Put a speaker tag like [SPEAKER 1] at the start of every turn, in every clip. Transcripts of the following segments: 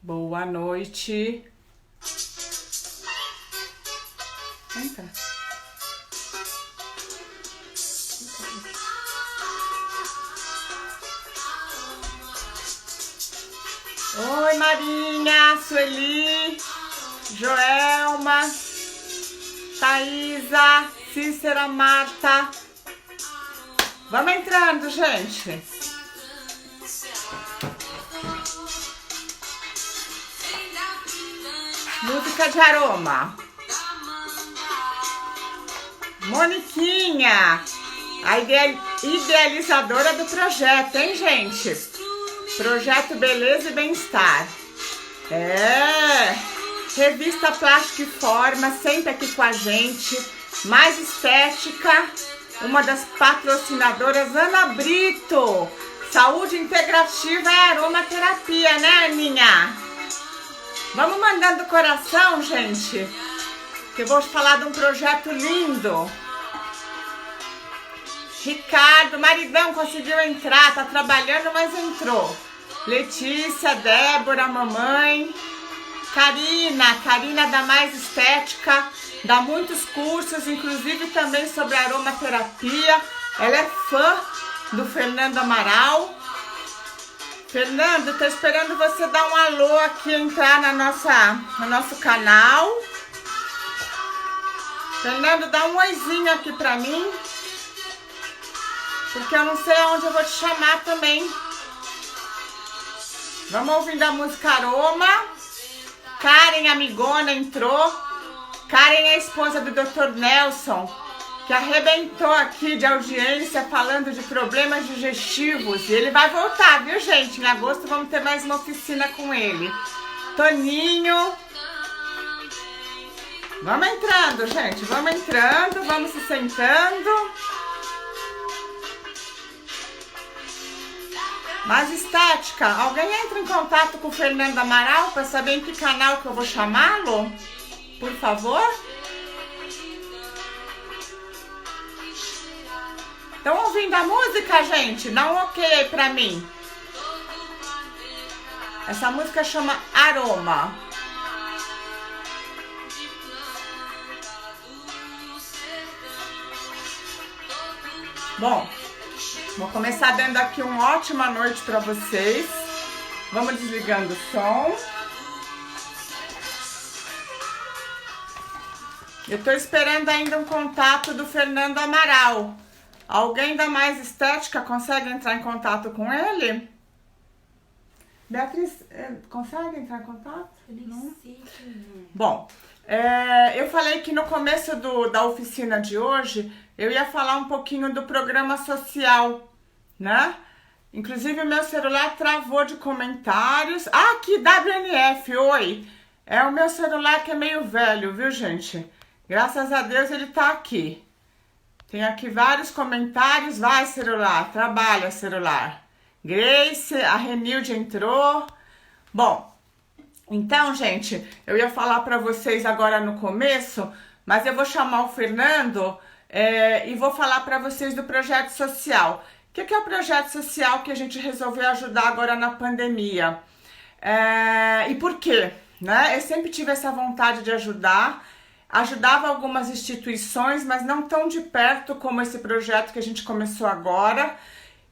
[SPEAKER 1] Boa noite. Entra. Oi, Marinha, Sueli, Joelma, Thaisa, Cícera, Marta. Vamos entrando, gente. Música de aroma. Moniquinha, a idealizadora do projeto, hein, gente? Projeto Beleza e Bem-Estar. Revista Plástico e Forma, sempre aqui com a gente. Mais Estética, uma das patrocinadoras, Ana Brito. Saúde integrativa é aromaterapia, né, Aninha? Vamos mandando coração, gente, que eu vou falar de um projeto lindo. Ricardo, maridão, conseguiu entrar, tá trabalhando, mas entrou. Letícia, Débora, mamãe. Karina da Mais Estética, dá muitos cursos, inclusive também sobre aromaterapia. Ela é fã do Fernando Amaral. Fernando, tô esperando você dar um alô aqui, entrar no nosso canal. Fernando, dá um oizinho aqui pra mim, porque eu não sei aonde eu vou te chamar também. Vamos ouvindo a música Aroma. Karen, amigona, entrou. Karen é a esposa do Dr. Nelson, que arrebentou aqui de audiência falando de problemas digestivos. E ele vai voltar, viu, gente? Em agosto vamos ter mais uma oficina com ele. Toninho. Vamos entrando, gente. Vamos entrando, vamos se sentando. Mais Estética. Alguém entra em contato com o Fernando Amaral para saber em que canal que eu vou chamá-lo? Por favor. Estão ouvindo a música, gente? Dá um ok aí pra mim. Essa música chama Aroma. Bom, vou começar dando aqui uma ótima noite pra vocês. Vamos desligando o som. Eu tô esperando ainda um contato do Fernando Amaral. Alguém da Mais Estética consegue entrar em contato com ele? Beatriz, consegue entrar em contato? Não? Bom, eu falei que no começo da oficina de hoje eu ia falar um pouquinho do programa social, né? Inclusive o meu celular travou de comentários. Ah, aqui, WNF, oi! É o meu celular que é meio velho, viu, gente? Graças a Deus ele tá aqui. Tem aqui vários comentários. Vai, celular, trabalha, celular. Grace, a Renilde entrou. Bom, então, gente, eu ia falar para vocês agora no começo, mas eu vou chamar o Fernando e vou falar para vocês do projeto social. O que é o projeto social que a gente resolveu ajudar agora na pandemia? E por quê? Né? Eu sempre tive essa vontade de ajudar. Ajudava algumas instituições, mas não tão de perto como esse projeto que a gente começou agora.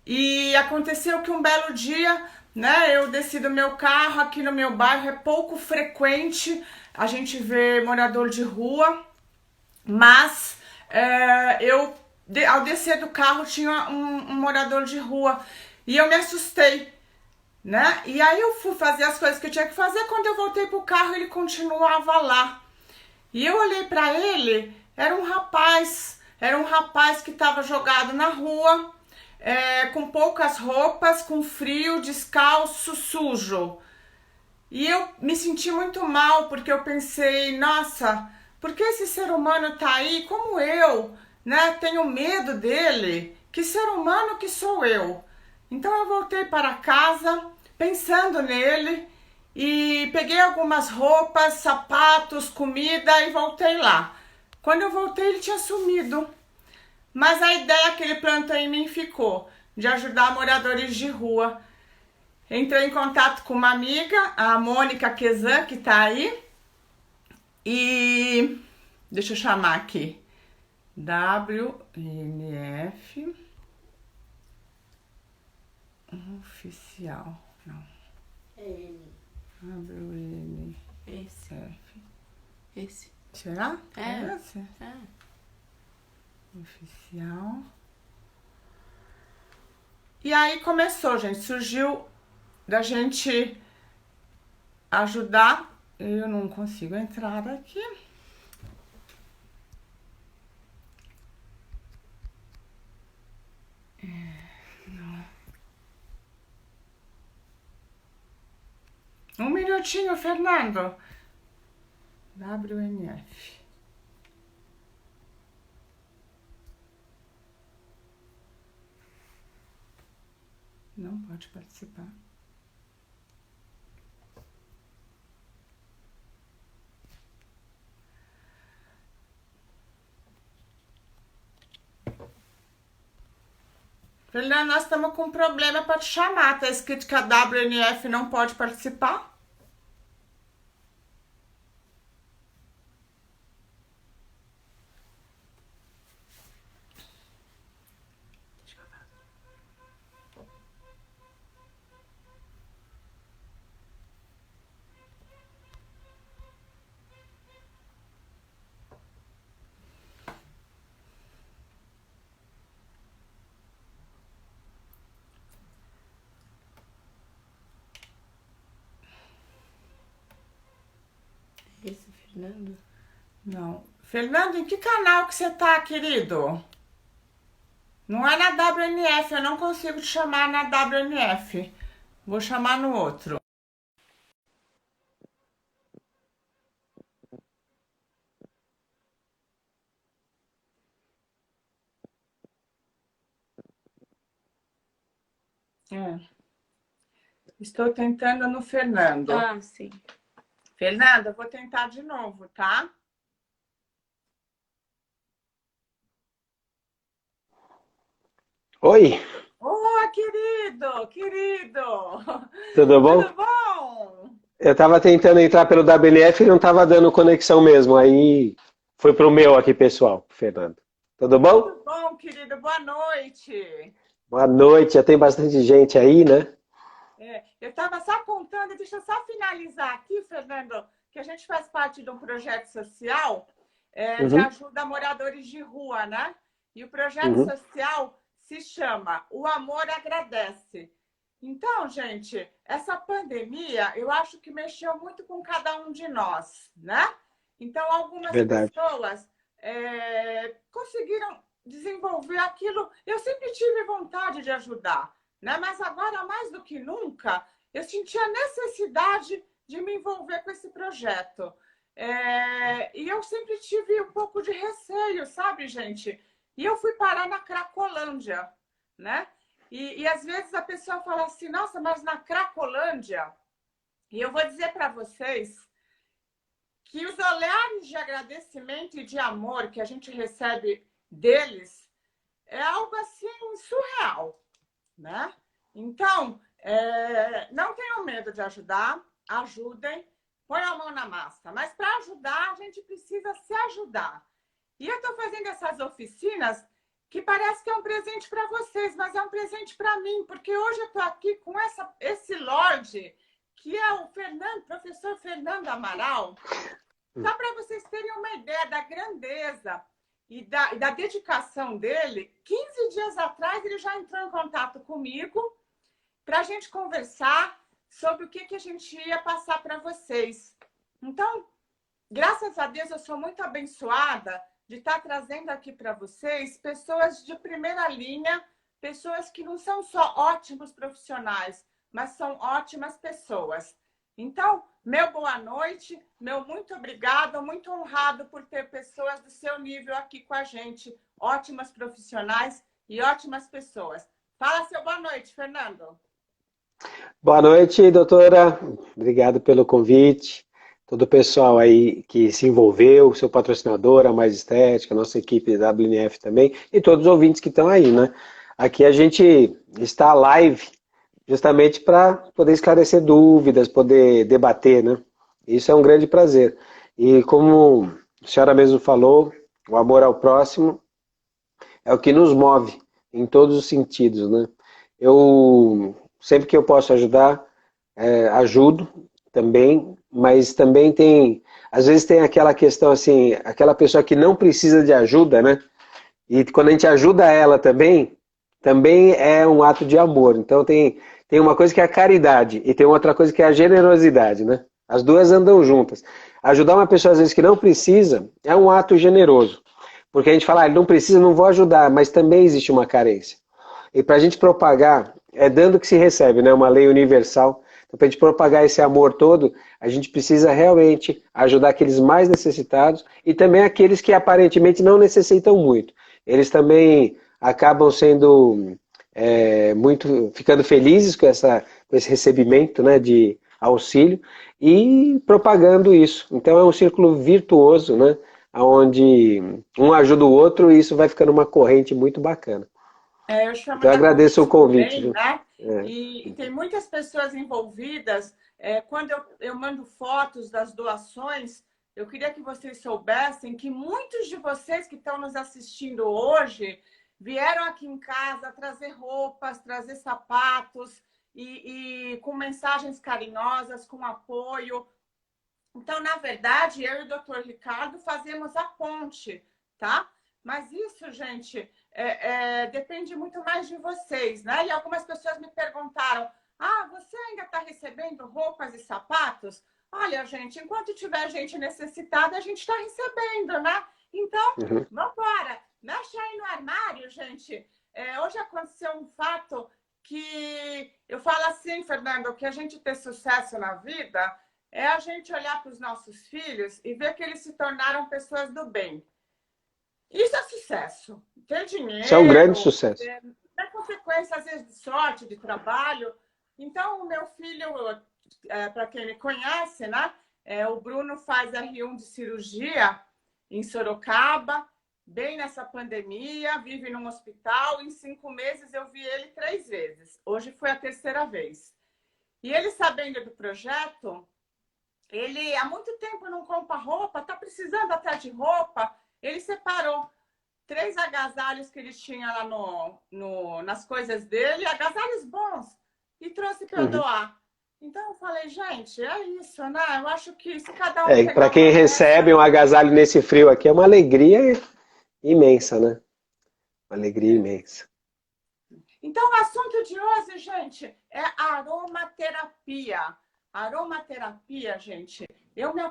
[SPEAKER 1] E aconteceu que um belo dia, né, eu desci do meu carro aqui no meu bairro. É pouco frequente a gente ver morador de rua, mas ao descer do carro tinha um morador de rua e eu me assustei, né? E aí eu fui fazer as coisas que eu tinha que fazer. Quando eu voltei pro carro, ele continuava lá. E eu olhei para ele, era um rapaz que estava jogado na rua, com poucas roupas, com frio, descalço, sujo. E eu me senti muito mal, porque eu pensei, nossa, por que esse ser humano tá aí como eu, né? Tenho medo dele, que ser humano que sou eu. Então eu voltei para casa, pensando nele, e peguei algumas roupas, sapatos, comida e voltei lá. Quando eu voltei, ele tinha sumido. Mas a ideia que ele plantou em mim ficou, de ajudar moradores de rua. Entrei em contato com uma amiga, a Mônica Quesan, que tá aí. E deixa eu chamar aqui. WNF oficial. Não. WNF.
[SPEAKER 2] Esse.
[SPEAKER 1] Será?
[SPEAKER 2] É.
[SPEAKER 1] Esse?
[SPEAKER 2] É.
[SPEAKER 1] Oficial. E aí começou, gente. Surgiu da gente ajudar. Eu não consigo entrar aqui. Não. Um minutinho, Fernando. WNF. Não pode participar. Fernando, nós estamos com um problema para te chamar. Tá escrito que a WNF não pode participar.
[SPEAKER 2] Esse, Fernando?
[SPEAKER 1] Não. Fernando, em que canal que você tá, querido? Não é na WNF, eu não consigo te chamar na WNF. Vou chamar no outro. É. Estou tentando no Fernando.
[SPEAKER 2] Ah, sim.
[SPEAKER 1] Fernando, eu vou tentar de novo, tá?
[SPEAKER 3] Oi,
[SPEAKER 1] Ô, querido!
[SPEAKER 3] tudo bom?
[SPEAKER 1] Tudo bom?
[SPEAKER 3] Eu tava tentando entrar pelo WNF e não tava dando conexão mesmo. Aí foi pro meu aqui, pessoal, Fernando. Tudo bom?
[SPEAKER 1] Tudo bom, querido? Boa noite.
[SPEAKER 3] Boa noite, já tem bastante gente aí, né?
[SPEAKER 1] Eu estava só contando, deixa eu só finalizar aqui, Fernando, que a gente faz parte de um projeto social de
[SPEAKER 3] Uhum,
[SPEAKER 1] ajuda a moradores de rua, né? E o projeto
[SPEAKER 3] uhum,
[SPEAKER 1] social se chama O Amor Agradece. Então, gente, essa pandemia, eu acho que mexeu muito com cada um de nós, né? Então, algumas
[SPEAKER 3] verdade.
[SPEAKER 1] pessoas conseguiram desenvolver aquilo. Eu sempre tive vontade de ajudar, né? Mas agora, mais do que nunca, eu senti a necessidade de me envolver com esse projeto. E eu sempre tive um pouco de receio, sabe, gente? E eu fui parar na Cracolândia, né? E às vezes a pessoa fala assim, nossa, mas na Cracolândia, e eu vou dizer para vocês que os olhares de agradecimento e de amor que a gente recebe deles é algo assim surreal, né? Então, não tenham medo de ajudar, ajudem, põe a mão na massa. Mas para ajudar, a gente precisa se ajudar. E eu estou fazendo essas oficinas que parece que é um presente para vocês, mas é um presente para mim, porque hoje eu estou aqui com esse Lorde, que é o professor Fernando Amaral, só para vocês terem uma ideia da grandeza e da dedicação dele. 15 dias atrás ele já entrou em contato comigo para a gente conversar sobre o que a gente ia passar para vocês. Então, graças a Deus, eu sou muito abençoada de estar trazendo aqui para vocês pessoas de primeira linha, pessoas que não são só ótimos profissionais, mas são ótimas pessoas. Então, meu boa noite, meu muito obrigado, muito honrado por ter pessoas do seu nível aqui com a gente, ótimas profissionais e ótimas pessoas. Fala seu boa noite, Fernando.
[SPEAKER 3] Boa noite, doutora. Obrigado pelo convite. Todo o pessoal aí que se envolveu, seu patrocinador, a Mais Estética, a nossa equipe da WNF também, e todos os ouvintes que estão aí, né? Aqui a gente está live justamente para poder esclarecer dúvidas, poder debater, né? Isso é um grande prazer. E como a senhora mesmo falou, o amor ao próximo é o que nos move em todos os sentidos, né? Eu, sempre que eu posso ajudar, ajudo também, mas também às vezes tem aquela questão assim, aquela pessoa que não precisa de ajuda, né? E quando a gente ajuda ela também é um ato de amor. Então tem uma coisa que é a caridade e tem outra coisa que é a generosidade, né? As duas andam juntas. Ajudar uma pessoa às vezes que não precisa é um ato generoso. Porque a gente fala, ele não precisa, não vou ajudar, mas também existe uma carência. E para a gente propagar, é dando que se recebe, né? Uma lei universal. Então, para a gente propagar esse amor todo, a gente precisa realmente ajudar aqueles mais necessitados e também aqueles que aparentemente não necessitam muito. Eles também acabam sendo ficando felizes com esse recebimento, né, de auxílio e propagando isso. Então é um círculo virtuoso, né, onde um ajuda o outro e isso vai ficando uma corrente muito bacana.
[SPEAKER 1] Eu chamo
[SPEAKER 3] Então eu
[SPEAKER 1] da
[SPEAKER 3] agradeço o
[SPEAKER 1] corrente do
[SPEAKER 3] convite.
[SPEAKER 1] bem,
[SPEAKER 3] Viu?
[SPEAKER 1] né? E tem muitas pessoas envolvidas. Quando eu mando fotos das doações, eu queria que vocês soubessem que muitos de vocês que estão nos assistindo hoje vieram aqui em casa trazer roupas, trazer sapatos e com mensagens carinhosas, com apoio. Então, na verdade, eu e o doutor Ricardo fazemos a ponte, tá? Mas isso, gente, depende muito mais de vocês, né? E algumas pessoas me perguntaram, você ainda está recebendo roupas e sapatos? Olha, gente, enquanto tiver gente necessitada, a gente está recebendo, né? Então, vamos embora. Mexe aí no armário, gente. Hoje aconteceu um fato que eu falo assim, Fernando, que a gente ter sucesso na vida é a gente olhar para os nossos filhos e ver que eles se tornaram pessoas do bem. Isso é sucesso. Ter dinheiro.
[SPEAKER 3] Isso é um grande sucesso.
[SPEAKER 1] É consequência, às vezes, de sorte, de trabalho. Então, o meu filho, para quem me conhece, né? O Bruno faz R1 de cirurgia em Sorocaba, bem nessa pandemia, vive num hospital. Em 5 meses, eu vi ele 3 vezes. Hoje foi a 3ª vez. E ele, sabendo do projeto, ele há muito tempo não compra roupa, está precisando até de roupa. Ele separou 3 agasalhos que ele tinha lá nas coisas dele, agasalhos bons, e trouxe para eu doar. Então eu falei, gente, é isso, né? Eu acho que se cada um
[SPEAKER 3] para quem recebe um agasalho nesse frio aqui, é uma alegria imensa, né? Uma alegria imensa.
[SPEAKER 1] Então o assunto de hoje, gente, é aromaterapia. Aromaterapia, gente, eu me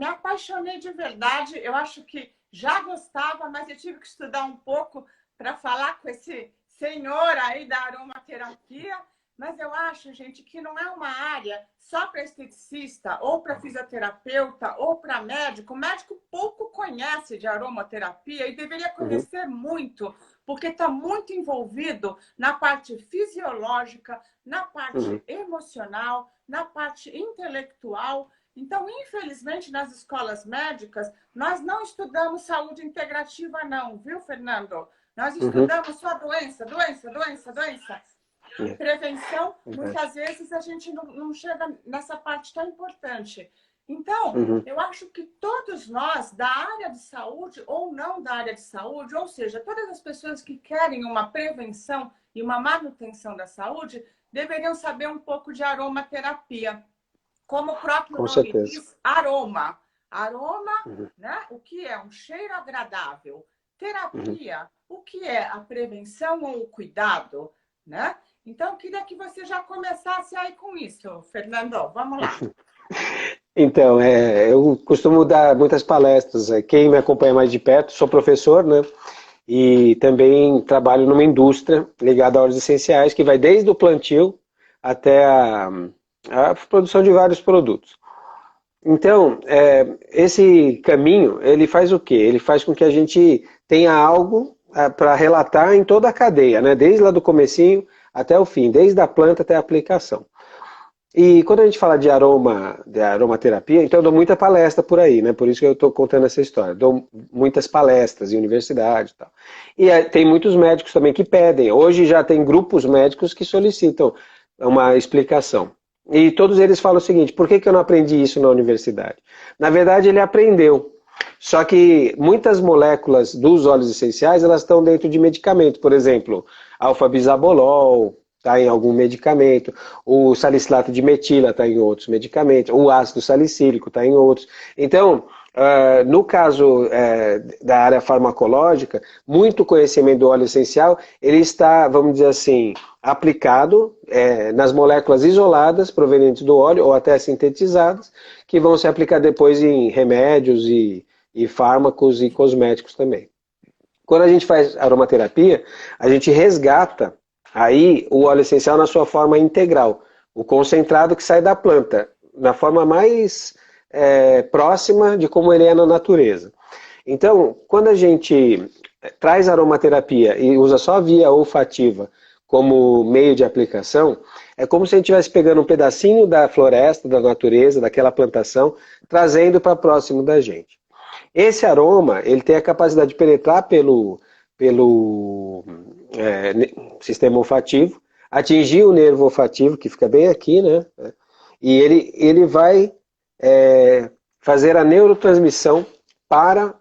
[SPEAKER 1] apaixonei de verdade. Eu acho que já gostava, mas eu tive que estudar um pouco para falar com esse senhor aí da aromaterapia. Mas eu acho, gente, que não é uma área só para esteticista, ou para fisioterapeuta, ou para médico. O médico pouco conhece de aromaterapia e deveria conhecer muito, porque está muito envolvido na parte fisiológica, na parte emocional, na parte intelectual. Então, infelizmente, nas escolas médicas, nós não estudamos saúde integrativa, não, viu, Fernando? Nós estudamos só doença. Prevenção, muitas vezes a gente não chega nessa parte tão importante. Então, eu acho que todos nós, da área de saúde ou não da área de saúde, ou seja, todas as pessoas que querem uma prevenção e uma manutenção da saúde, deveriam saber um pouco de aromaterapia. Como o próprio nome diz, aroma. Aroma, né? O que é? Um cheiro agradável. Terapia, o que é? A prevenção ou o cuidado, né? Então, eu queria que você já começasse aí com isso, Fernando. Vamos lá.
[SPEAKER 3] Então, eu costumo dar muitas palestras. Quem me acompanha mais de perto, sou professor, né? E também trabalho numa indústria ligada a óleos essenciais, que vai desde o plantio até a produção de vários produtos. Então, esse caminho, ele faz o quê? Ele faz com que a gente tenha algo para relatar em toda a cadeia, né? Desde lá do comecinho até o fim, desde a planta até a aplicação. E quando a gente fala de aromaterapia, então eu dou muita palestra por aí, né? Por isso que eu estou contando essa história. Dou muitas palestras em universidade e tal. E tem muitos médicos também que pedem. Hoje já tem grupos médicos que solicitam uma explicação. E todos eles falam o seguinte: por que que eu não aprendi isso na universidade? Na verdade, ele aprendeu. Só que muitas moléculas dos óleos essenciais, elas estão dentro de medicamento. Por exemplo, alfa-bisabolol, está em algum medicamento, o salicilato de metila está em outros medicamentos, o ácido salicílico está em outros. Então, no caso da área farmacológica, muito conhecimento do óleo essencial, ele está, vamos dizer assim, aplicado nas moléculas isoladas provenientes do óleo, ou até sintetizadas, que vão se aplicar depois em remédios e fármacos e cosméticos também. Quando a gente faz aromaterapia, a gente resgata aí o óleo essencial na sua forma integral, o concentrado que sai da planta, na forma mais próxima de como ele é na natureza. Então, quando a gente traz aromaterapia e usa só a via olfativa como meio de aplicação, é como se a gente estivesse pegando um pedacinho da floresta, da natureza, daquela plantação, trazendo para próximo da gente. Esse aroma, ele tem a capacidade de penetrar pelo sistema olfativo, atingir o nervo olfativo, que fica bem aqui, né? E ele vai fazer a neurotransmissão para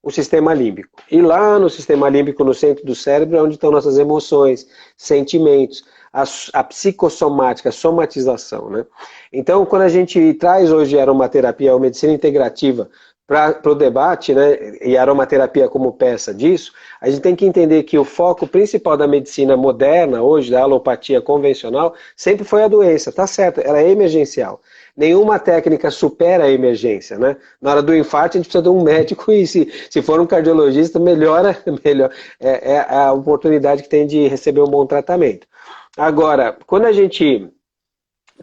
[SPEAKER 3] o sistema límbico. E lá no sistema límbico, no centro do cérebro, é onde estão nossas emoções, sentimentos, a psicossomática, a somatização, né? Então, quando a gente traz hoje a aromaterapia, a medicina integrativa, para o debate, né, e a aromaterapia como peça disso, a gente tem que entender que o foco principal da medicina moderna, hoje, da alopatia convencional, sempre foi a doença, tá certo, ela é emergencial. Nenhuma técnica supera a emergência, né? Na hora do infarto, a gente precisa de um médico e se for um cardiologista, melhor é a oportunidade que tem de receber um bom tratamento. Agora, quando a gente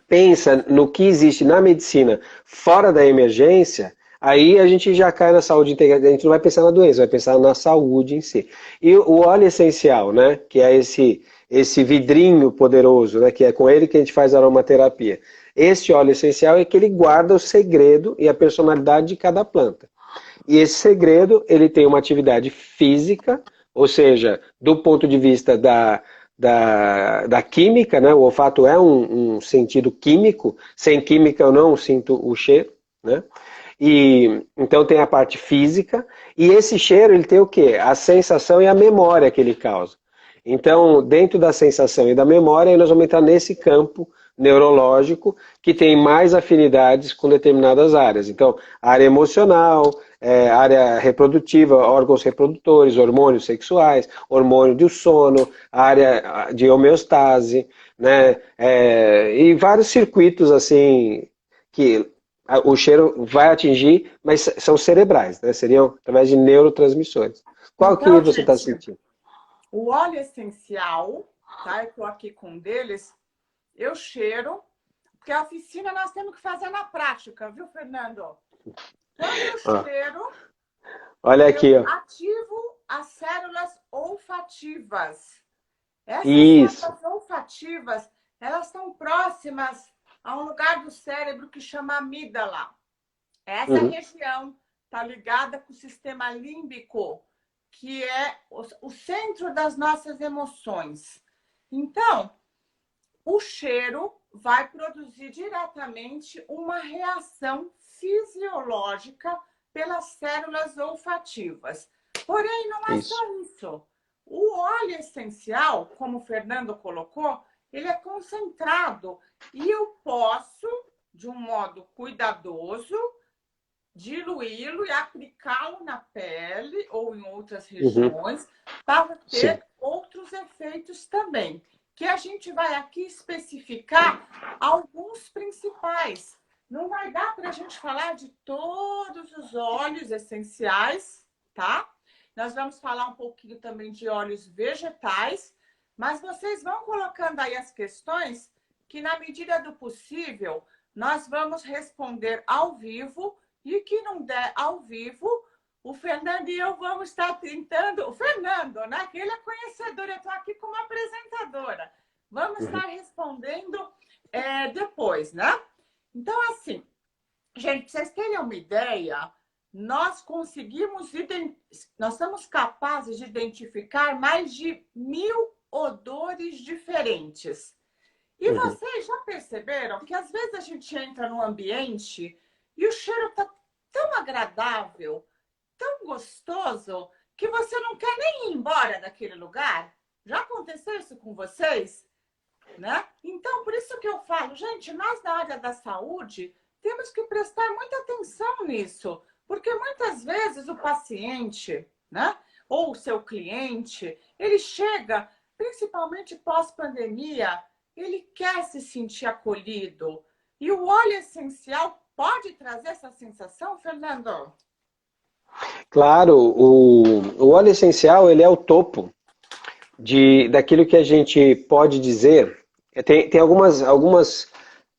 [SPEAKER 3] pensa no que existe na medicina fora da emergência, aí a gente já cai na saúde integrada, a gente não vai pensar na doença, vai pensar na saúde em si. E o óleo essencial, né, que é esse vidrinho poderoso, né, que é com ele que a gente faz a aromaterapia. Esse óleo essencial é que ele guarda o segredo e a personalidade de cada planta. E esse segredo, ele tem uma atividade física, ou seja, do ponto de vista da química, né, o olfato é um sentido químico, sem química eu não sinto o cheiro, né? E então tem a parte física, e esse cheiro ele tem o quê? A sensação e a memória que ele causa. Então, dentro da sensação e da memória, nós vamos entrar nesse campo neurológico que tem mais afinidades com determinadas áreas. Então, área emocional, área reprodutiva, órgãos reprodutores, hormônios sexuais, hormônio do sono, área de homeostase, né? E vários circuitos assim que o cheiro vai atingir, mas são cerebrais, né? Seriam através de neurotransmissores. Qual que
[SPEAKER 1] Então,
[SPEAKER 3] você está
[SPEAKER 1] gente,
[SPEAKER 3] sentindo?
[SPEAKER 1] o óleo essencial, tá? Eu tô aqui com um deles. Eu cheiro, porque a oficina nós temos que fazer na prática, viu, Fernando? Quando eu cheiro,
[SPEAKER 3] olha aqui,
[SPEAKER 1] eu
[SPEAKER 3] ó.
[SPEAKER 1] ativo as células olfativas. Essas
[SPEAKER 3] Isso.
[SPEAKER 1] células olfativas, elas estão próximas a um lugar do cérebro que chama amígdala. Essa região está ligada com o sistema límbico, que é o centro das nossas emoções. Então, o cheiro vai produzir diretamente uma reação fisiológica pelas células olfativas. Porém, não é só isso. O óleo essencial, como o Fernando colocou, ele é concentrado e eu posso, de um modo cuidadoso, diluí-lo e aplicá-lo na pele ou em outras regiões para ter outros efeitos também, que a gente vai aqui especificar alguns principais. Não vai dar para a gente falar de todos os óleos essenciais, tá? Nós vamos falar um pouquinho também de óleos vegetais, mas vocês vão colocando aí as questões que, na medida do possível, nós vamos responder ao vivo, e que não der ao vivo, o Fernando e eu vamos estar tentando... O Fernando, né? Que ele é conhecedor, eu estou aqui como apresentadora. Vamos estar respondendo depois, né? Então, assim, gente, para vocês terem uma ideia, nós somos capazes de identificar mais de 1000 odores diferentes. E vocês já perceberam que às vezes a gente entra num ambiente e o cheiro está tão agradável, tão gostoso, que você não quer nem ir embora daquele lugar? Já aconteceu isso com vocês? Né? Então, por isso que eu falo, gente, nós da área da saúde temos que prestar muita atenção nisso, porque muitas vezes o paciente, né, ou o seu cliente, ele chega, principalmente pós-pandemia, ele quer se sentir acolhido. E o óleo essencial pode trazer essa sensação, Fernando?
[SPEAKER 3] Claro, o óleo essencial ele é o topo daquilo que a gente pode dizer. Tem algumas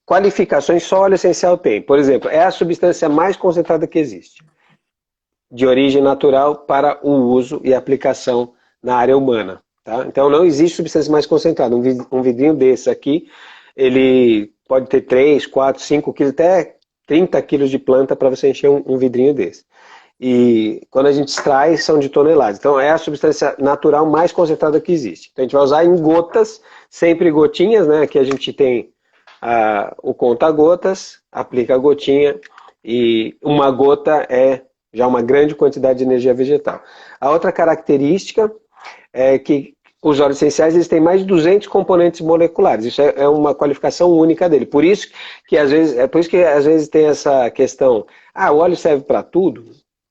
[SPEAKER 3] qualificações só o óleo essencial tem. Por exemplo, é a substância mais concentrada que existe, de origem natural para o uso e aplicação na área humana. Tá? Então não existe substância mais concentrada. Um vidrinho desse aqui, ele pode ter 3, 4, 5 quilos, até 30 quilos de planta para você encher um vidrinho desse. E quando a gente extrai, são de toneladas. Então é a substância natural mais concentrada que existe. Então a gente vai usar em gotas, sempre gotinhas, né? Aqui a gente tem o conta-gotas, aplica a gotinha, e uma gota é já uma grande quantidade de energia vegetal. A outra característica é que os óleos essenciais eles têm mais de 200 componentes moleculares. Isso é uma qualificação única dele. Por isso que às vezes tem essa questão, o óleo serve para tudo?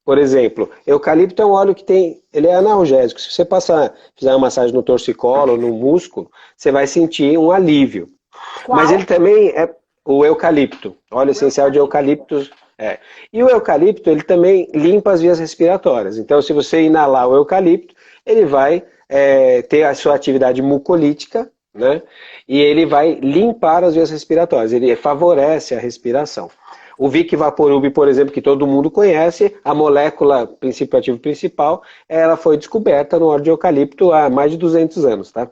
[SPEAKER 3] Por exemplo, eucalipto é um óleo que ele é analgésico. Se você fizer uma massagem no torcicolo, no músculo, você vai sentir um alívio.
[SPEAKER 1] Qual?
[SPEAKER 3] Mas ele também é o eucalipto, óleo essencial de eucalipto. E o eucalipto, ele também limpa as vias respiratórias. Então, se você inalar o eucalipto, ele vai ter a sua atividade mucolítica, né? E ele vai limpar as vias respiratórias, ele favorece a respiração. O Vic Vaporub, por exemplo, que todo mundo conhece, a molécula princípio ativo principal, ela foi descoberta no óleo de eucalipto há mais de 200 anos, tá?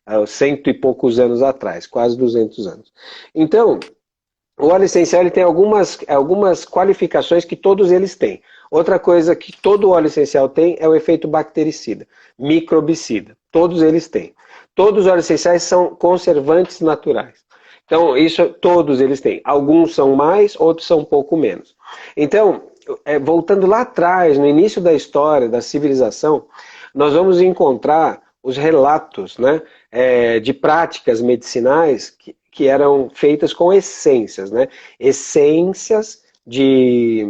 [SPEAKER 3] Há 100 e poucos anos atrás, quase 200 anos. Então, o óleo essencial ele tem algumas qualificações que todos eles têm. Outra coisa que todo óleo essencial tem é o efeito bactericida, microbicida. Todos eles têm. Todos os óleos essenciais são conservantes naturais. Então, isso todos eles têm. Alguns são mais, outros são um pouco menos. Então, voltando lá atrás, no início da história, da civilização, nós vamos encontrar os relatos, né, de práticas medicinais que eram feitas com essências, né? Essências que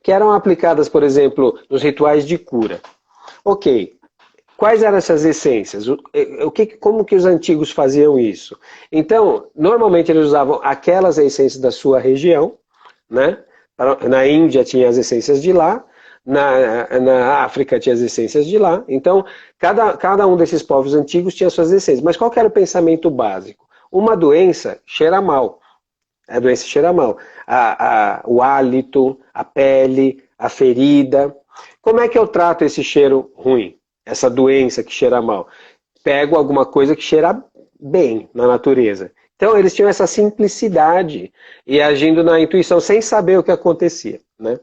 [SPEAKER 3] eram aplicadas, por exemplo, nos rituais de cura. Ok. Quais eram essas essências? Como que os antigos faziam isso? Então, normalmente eles usavam aquelas essências da sua região, né? Na Índia tinha as essências de lá, na África tinha as essências de lá. Então, cada um desses povos antigos tinha suas essências. Mas qual que era o pensamento básico? Uma doença cheira mal. A doença cheira mal. O hálito, a pele, a ferida. Como é que eu trato esse cheiro ruim? Essa doença que cheira mal? Pego alguma coisa que cheira bem na natureza. Então eles tinham essa simplicidade e agindo na intuição sem saber o que acontecia, né?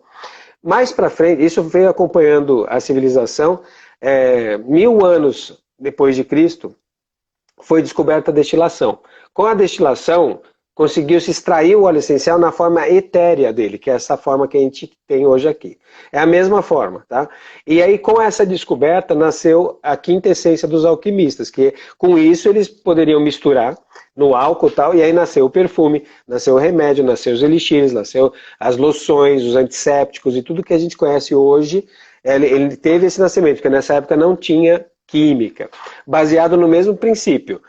[SPEAKER 3] Mais para frente, isso veio acompanhando a civilização. 1000 anos depois de Cristo, foi descoberta a destilação. Com a destilação, conseguiu-se extrair o óleo essencial na forma etérea dele, que é essa forma que a gente tem hoje aqui. É a mesma forma, tá? E aí, com essa descoberta, nasceu a quinta essência dos alquimistas, que com isso eles poderiam misturar no álcool e tal, e aí nasceu o perfume, nasceu o remédio, nasceu os elixires, nasceu as loções, os antissépticos e tudo que a gente conhece hoje, ele teve esse nascimento, porque nessa época não tinha química, baseado no mesmo princípio.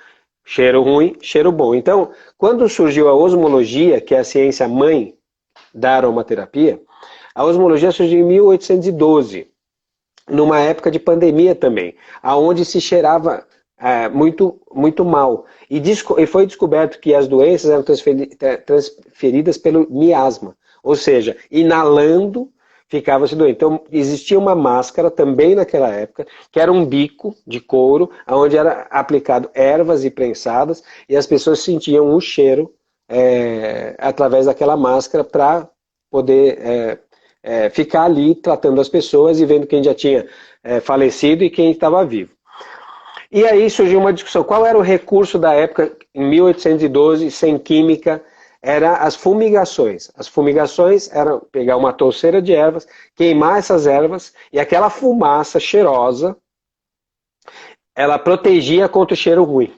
[SPEAKER 3] Cheiro ruim, cheiro bom. Então, quando surgiu a osmologia, que é a ciência mãe da aromaterapia, a osmologia surgiu em 1812, numa época de pandemia também, aonde se cheirava muito, muito mal. E foi descoberto que as doenças eram transferidas pelo miasma, ou seja, inalando, ficava-se doente. Então, existia uma máscara também naquela época, que era um bico de couro, onde era aplicado ervas e prensadas, e as pessoas sentiam o cheiro através daquela máscara para poder ficar ali tratando as pessoas e vendo quem já tinha falecido e quem estava vivo. E aí surgiu uma discussão, qual era o recurso da época, em 1812, sem química, era as fumigações. As fumigações eram pegar uma touceira de ervas, queimar essas ervas, e aquela fumaça cheirosa, ela protegia contra o cheiro ruim.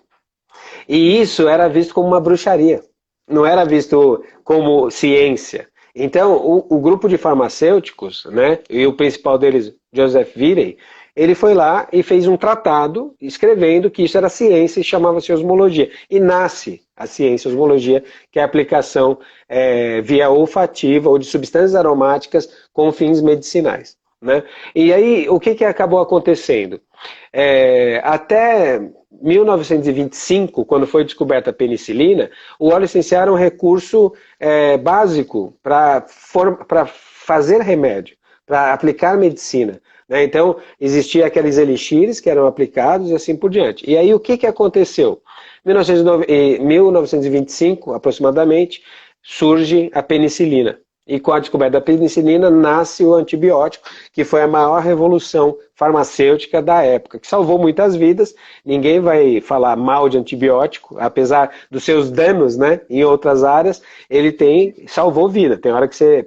[SPEAKER 3] E isso era visto como uma bruxaria, não era visto como ciência. Então, o grupo de farmacêuticos, né, e o principal deles, Joseph Virey, ele foi lá e fez um tratado escrevendo que isso era ciência e chamava-se osmologia. E nasce a ciência osmologia, que é a aplicação via olfativa ou de substâncias aromáticas com fins medicinais. Né? E aí, o que acabou acontecendo? Até 1925, quando foi descoberta a penicilina, o óleo essencial era um recurso básico para fazer remédio, para aplicar medicina. Né? Então, existia aqueles elixires que eram aplicados e assim por diante. E aí, o que aconteceu? Em 1925, aproximadamente, surge a penicilina. E com a descoberta da penicilina, nasce o antibiótico, que foi a maior revolução farmacêutica da época, que salvou muitas vidas. Ninguém vai falar mal de antibiótico, apesar dos seus danos, né, em outras áreas, ele salvou vida. Tem hora que você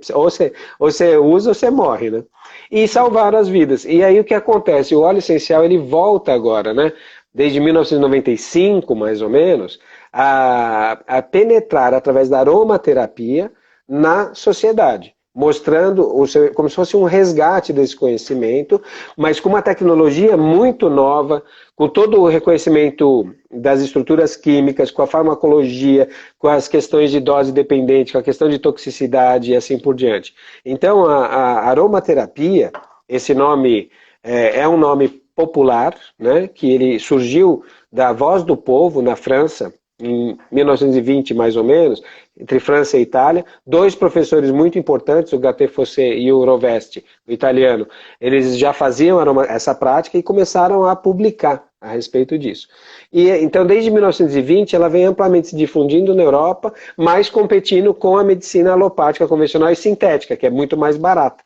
[SPEAKER 3] usa ou você morre, né? E salvaram as vidas. E aí o que acontece? O óleo essencial, ele volta agora, né? Desde 1995, mais ou menos, a penetrar através da aromaterapia na sociedade, mostrando como se fosse um resgate desse conhecimento, mas com uma tecnologia muito nova, com todo o reconhecimento das estruturas químicas, com a farmacologia, com as questões de dose dependente, com a questão de toxicidade e assim por diante. Então, a aromaterapia, esse nome é um nome popular, né, que ele surgiu da Voz do Povo, na França, em 1920 mais ou menos, entre França e Itália, dois professores muito importantes, o Gattefossé e o Rovesti, o italiano, eles já faziam essa prática e começaram a publicar a respeito disso. E então, desde 1920, ela vem amplamente se difundindo na Europa, mas competindo com a medicina alopática convencional e sintética, que é muito mais barata.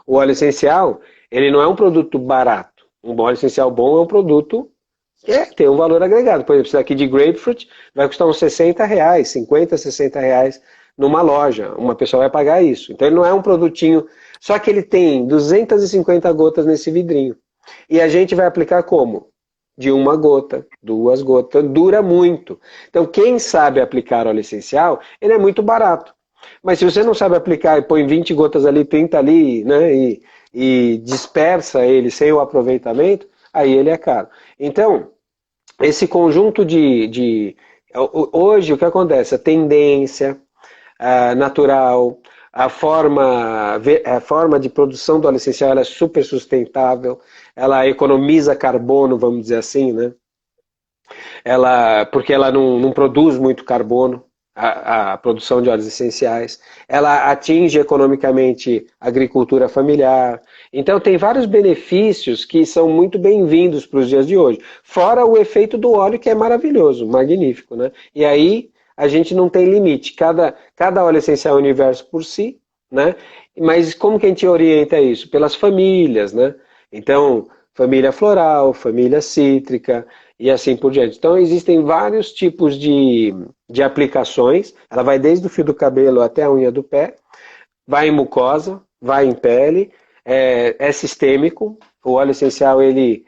[SPEAKER 3] O óleo essencial, ele não é um produto barato. Um óleo essencial bom é um produto tem um valor agregado. Por exemplo, esse daqui de grapefruit vai custar uns 60 reais, 50, 60 reais numa loja. Uma pessoa vai pagar isso. Então ele não é um produtinho, só que ele tem 250 gotas nesse vidrinho. E a gente vai aplicar como? De uma gota, duas gotas, dura muito. Então quem sabe aplicar óleo essencial, ele é muito barato. Mas se você não sabe aplicar e põe 20 gotas ali, 30 ali, né, e dispersa ele sem o aproveitamento, aí ele é caro. Então, esse conjunto hoje o que acontece? A tendência natural, a forma de produção do óleo essencial ela é super sustentável, ela economiza carbono, vamos dizer assim, né? Porque ela não produz muito carbono, a produção de óleos essenciais, ela atinge economicamente a agricultura familiar. Então tem vários benefícios que são muito bem-vindos para os dias de hoje. Fora o efeito do óleo que é maravilhoso, magnífico, né? E aí a gente não tem limite. Cada óleo essencial é um universo por si, né? Mas como que a gente orienta isso? Pelas famílias, né? Então, família floral, família cítrica e assim por diante. Então existem vários tipos de aplicações. Ela vai desde o fio do cabelo até a unha do pé, vai em mucosa, vai em pele, é sistêmico. O óleo essencial ele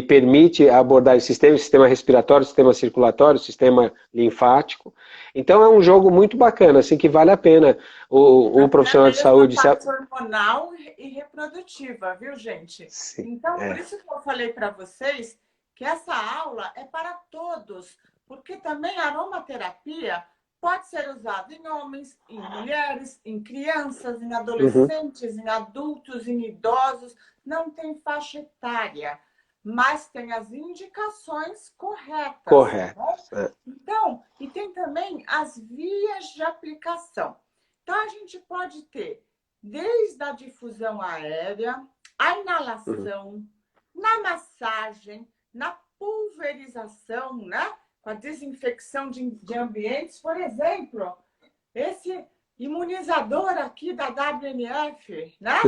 [SPEAKER 3] permite abordar o sistema respiratório, sistema circulatório, sistema linfático. Então é um jogo muito bacana, assim, que vale a pena o profissional de saúde...
[SPEAKER 1] É parte hormonal e reprodutiva, viu, gente?
[SPEAKER 3] Sim,
[SPEAKER 1] então, por isso que eu falei para vocês que essa aula é para todos, porque também a aromaterapia pode ser usada em homens, em mulheres, em crianças, em adolescentes, em adultos, em idosos, não tem faixa etária, mas tem as indicações corretas.
[SPEAKER 3] Correto.
[SPEAKER 1] Né? Então, e tem também as vias de aplicação. Então, a gente pode ter desde a difusão aérea, a
[SPEAKER 3] Uhum.
[SPEAKER 1] inalação, na massagem, na pulverização, né? Com a desinfecção de ambientes. Por exemplo, esse imunizador aqui da WMF, né?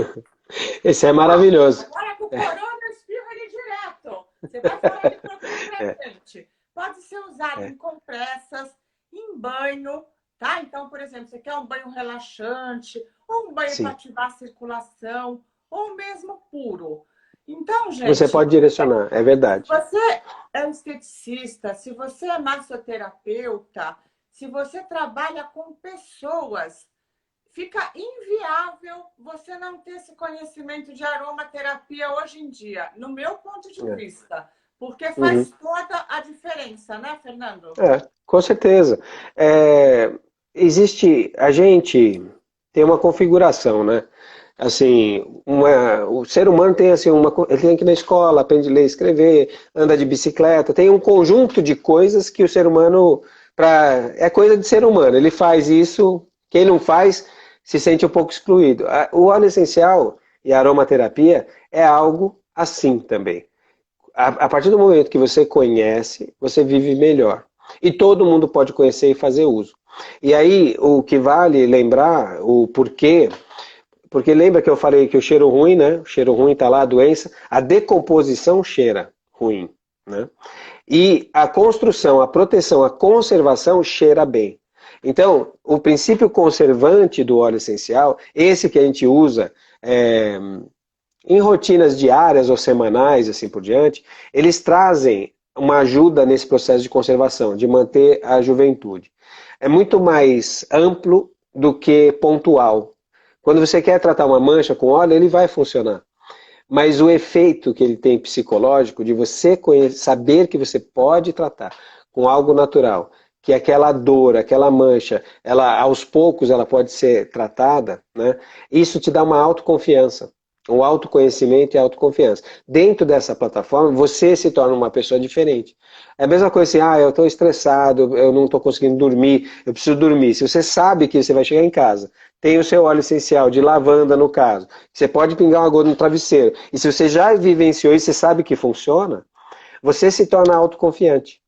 [SPEAKER 3] Esse é maravilhoso.
[SPEAKER 1] Agora com o corona, espirra ele direto. Você vai falar de produto pra
[SPEAKER 3] É,
[SPEAKER 1] gente. Pode ser usado
[SPEAKER 3] é,
[SPEAKER 1] em compressas, em banho, tá? Então, por exemplo, você quer um banho relaxante, ou um banho para
[SPEAKER 3] sim.
[SPEAKER 1] ativar a circulação, ou mesmo puro. Então,
[SPEAKER 3] Você
[SPEAKER 1] gente,
[SPEAKER 3] pode direcionar, é
[SPEAKER 1] se
[SPEAKER 3] verdade.
[SPEAKER 1] você é esteticista, se você é massoterapeuta, se você trabalha com pessoas, fica inviável você não ter esse conhecimento de aromaterapia hoje em dia, no meu ponto de
[SPEAKER 3] É.
[SPEAKER 1] vista, porque
[SPEAKER 3] Uhum.
[SPEAKER 1] faz toda a diferença, né, Fernando?
[SPEAKER 3] Com certeza. É, a gente tem uma configuração, né? Assim, o ser humano tem assim ele tem que ir na escola, aprende a ler, e escrever, anda de bicicleta, tem um conjunto de coisas que o ser humano é coisa de ser humano. Ele faz isso, quem não faz se sente um pouco excluído. O óleo essencial e a aromaterapia é algo assim também. A partir do momento que você conhece, você vive melhor. E todo mundo pode conhecer e fazer uso. E aí, o que vale lembrar, o porquê, porque lembra que eu falei que o cheiro ruim, né? O cheiro ruim está lá, a doença, a decomposição cheira ruim, né? E a construção, a proteção, a conservação cheira bem. Então, o princípio conservante do óleo essencial, esse que a gente usa é, em rotinas diárias ou semanais, assim por diante, eles trazem uma ajuda nesse processo de conservação, de manter a juventude. É muito mais amplo do que pontual. Quando você quer tratar uma mancha com óleo, ele vai funcionar. Mas o efeito que ele tem psicológico de você saber que você pode tratar com algo natural, que aquela dor, aquela mancha, ela aos poucos ela pode ser tratada, né? Isso te dá uma autoconfiança, um autoconhecimento e autoconfiança. Dentro dessa plataforma, você se torna uma pessoa diferente. É a mesma coisa assim, eu estou estressado, eu não estou conseguindo dormir, eu preciso dormir. Se você sabe que você vai chegar em casa, tem o seu óleo essencial de lavanda no caso, você pode pingar uma gota no travesseiro. E se você já vivenciou isso, você sabe que funciona, você se torna autoconfiante.